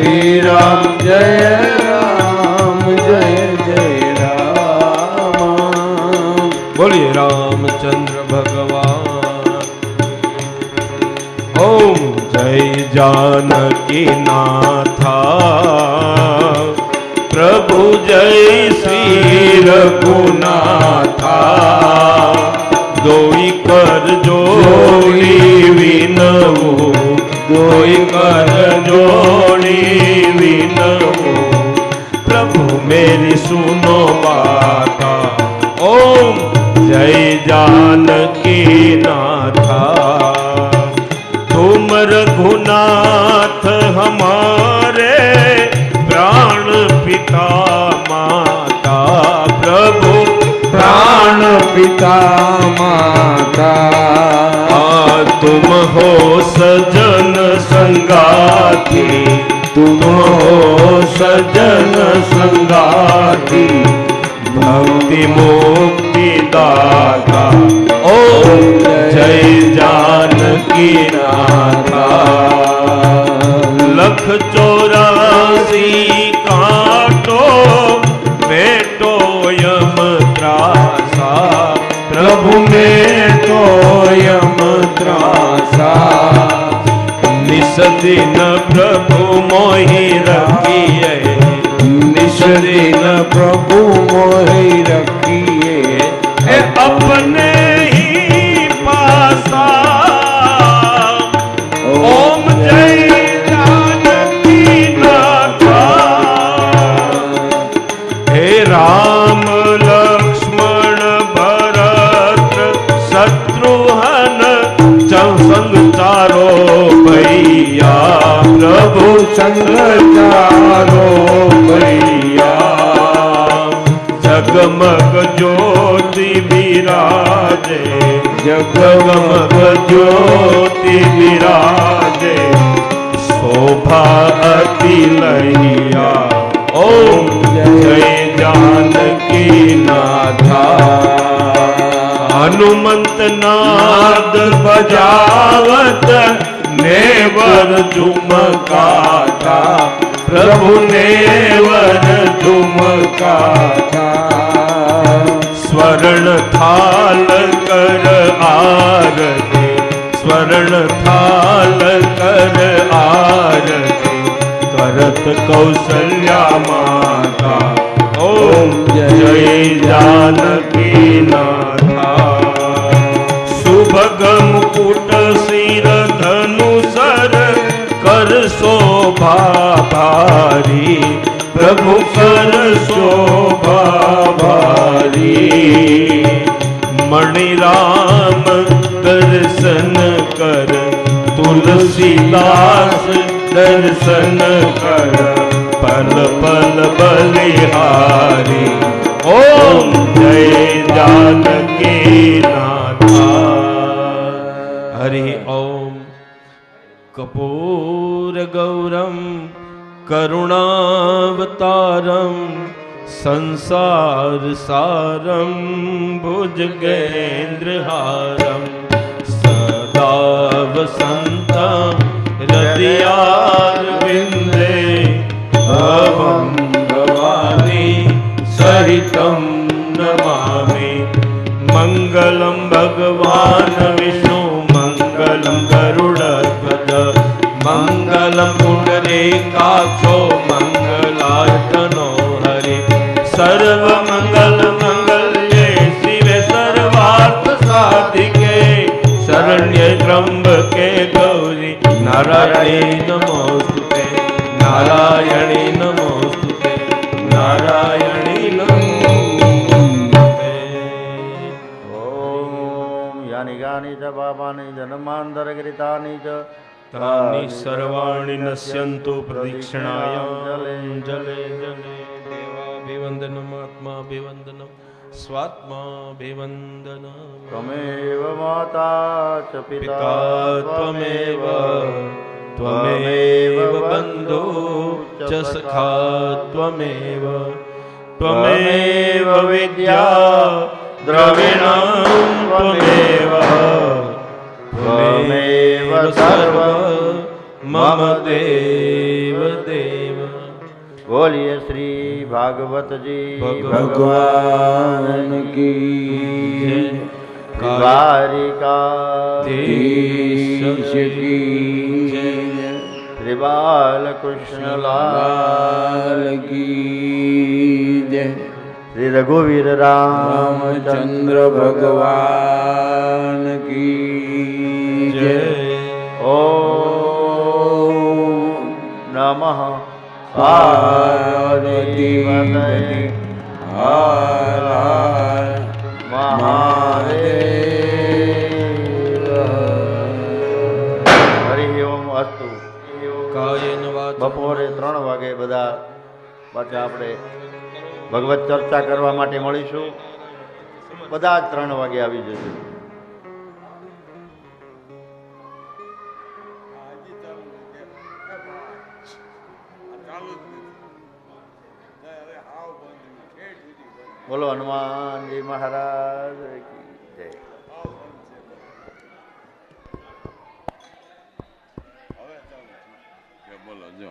શ્રી રામ જય રામ જય જય રામ. બોલીએ રામચંદ્ર ભગવાન. ઓમ જય जानकी नाथा प्रभु जय श्री रघुनाथा दोई कर जोड़ी विनवो दोई कर जोड़ी विनवो प्रभु मेरी सुनो बाता ओम जय जानकी नाथा तुम रघुनाथ हमारे प्राण पिता माता प्रभु प्राण पिता माता तुम हो सजन संगाती तुम हो सजन संगाती भक्ति मुक्ति दाता ओम जय जानकी नाथा लख 84 काटो बेटो यम त्रासा प्रभु में तो यम त्रासा निस दिन प्रभु मोहि रखिए निस दिन प्रभु मोहि रखिए अपने ही पासा ओम जय जानकी नाथा हे राम लक्ष्मण भरत शत्रुघ्न संग चारो भैया प्रभु संग चारो भैया जगमग ज्योति विराजे जगमग ज्योति विराजे शोभा अति लैया ओम जय जानकी नाथा हनुमंत नाद बजावत नेवर झुमकाता प्रभु नेवर झुमकाता स्वर्ण थाल कर आरती स्वर्ण थाल कर आरती करत कौशल्या माता ओम जय जानकी नाथा सुभगम कुट सिर धनुसर कर शोभा भारी प्रभु कर शोभा भारी मणि राम दर्शन कर तुलसीदास दर्शन कर पल पल बलिहारी ओम जय जानकी नाथा हरि ओम कपूर गौरम करुणावतारम संसार सारम भुजगेन्द्रहारम सदा वसंतम हृदयारविंदे भवं भवानी सहितं नमामि मंगलम भगवान विष्णु मंगलम गरुड़ध्वज मंगलम पुंडरीकाक्षो मंगलायतनो हरि सर्व मंगल मंगल्ये शिवे सर्वार्थ साधिके शरण्ये त्र्यंबके गौरी नारायणी नमोस्तुते नारायणी नमोस्तुते नारायणी नमोस्तुते ओम यानि गानि च पापानि जन्मान्तरकृतानि च तानि सर्वाणि नश्यन्तु प्रदक्षिणायां जले जले जले देवाभिवन्दनम् आत्माभिवन्दनं स्वात्माभिवन्दनं त्वमेव माता च पिता त्वमेव त्वमेव बन्धो च सखा त्वमेव त्वमेव विद्या द्रविणं त्वमेव त्वमेव सर्व मम देव देव બોલીએ શ્રી ભાગવત જી ભગવાન કી દ્વારિકાધીશ કી શ્રી બાલકૃષ્ણ લાલ લાલ કી જય શ્રી રઘુવીર રામચંદ્ર ભગવાન કી જય ઓમ નમઃ પાર્વતી પાર્વતી હર હર મહાદેવ હરિ ઓમ અસ્તુ બપોરે 3 વાગે બધા પાછા આપણે ભગવત ચર્ચા કરવા માટે મળીશું. બધા જ 3 વાગે આવી જશે. બોલો હનુમાનજી મહારાજ કી જય. બોલો જો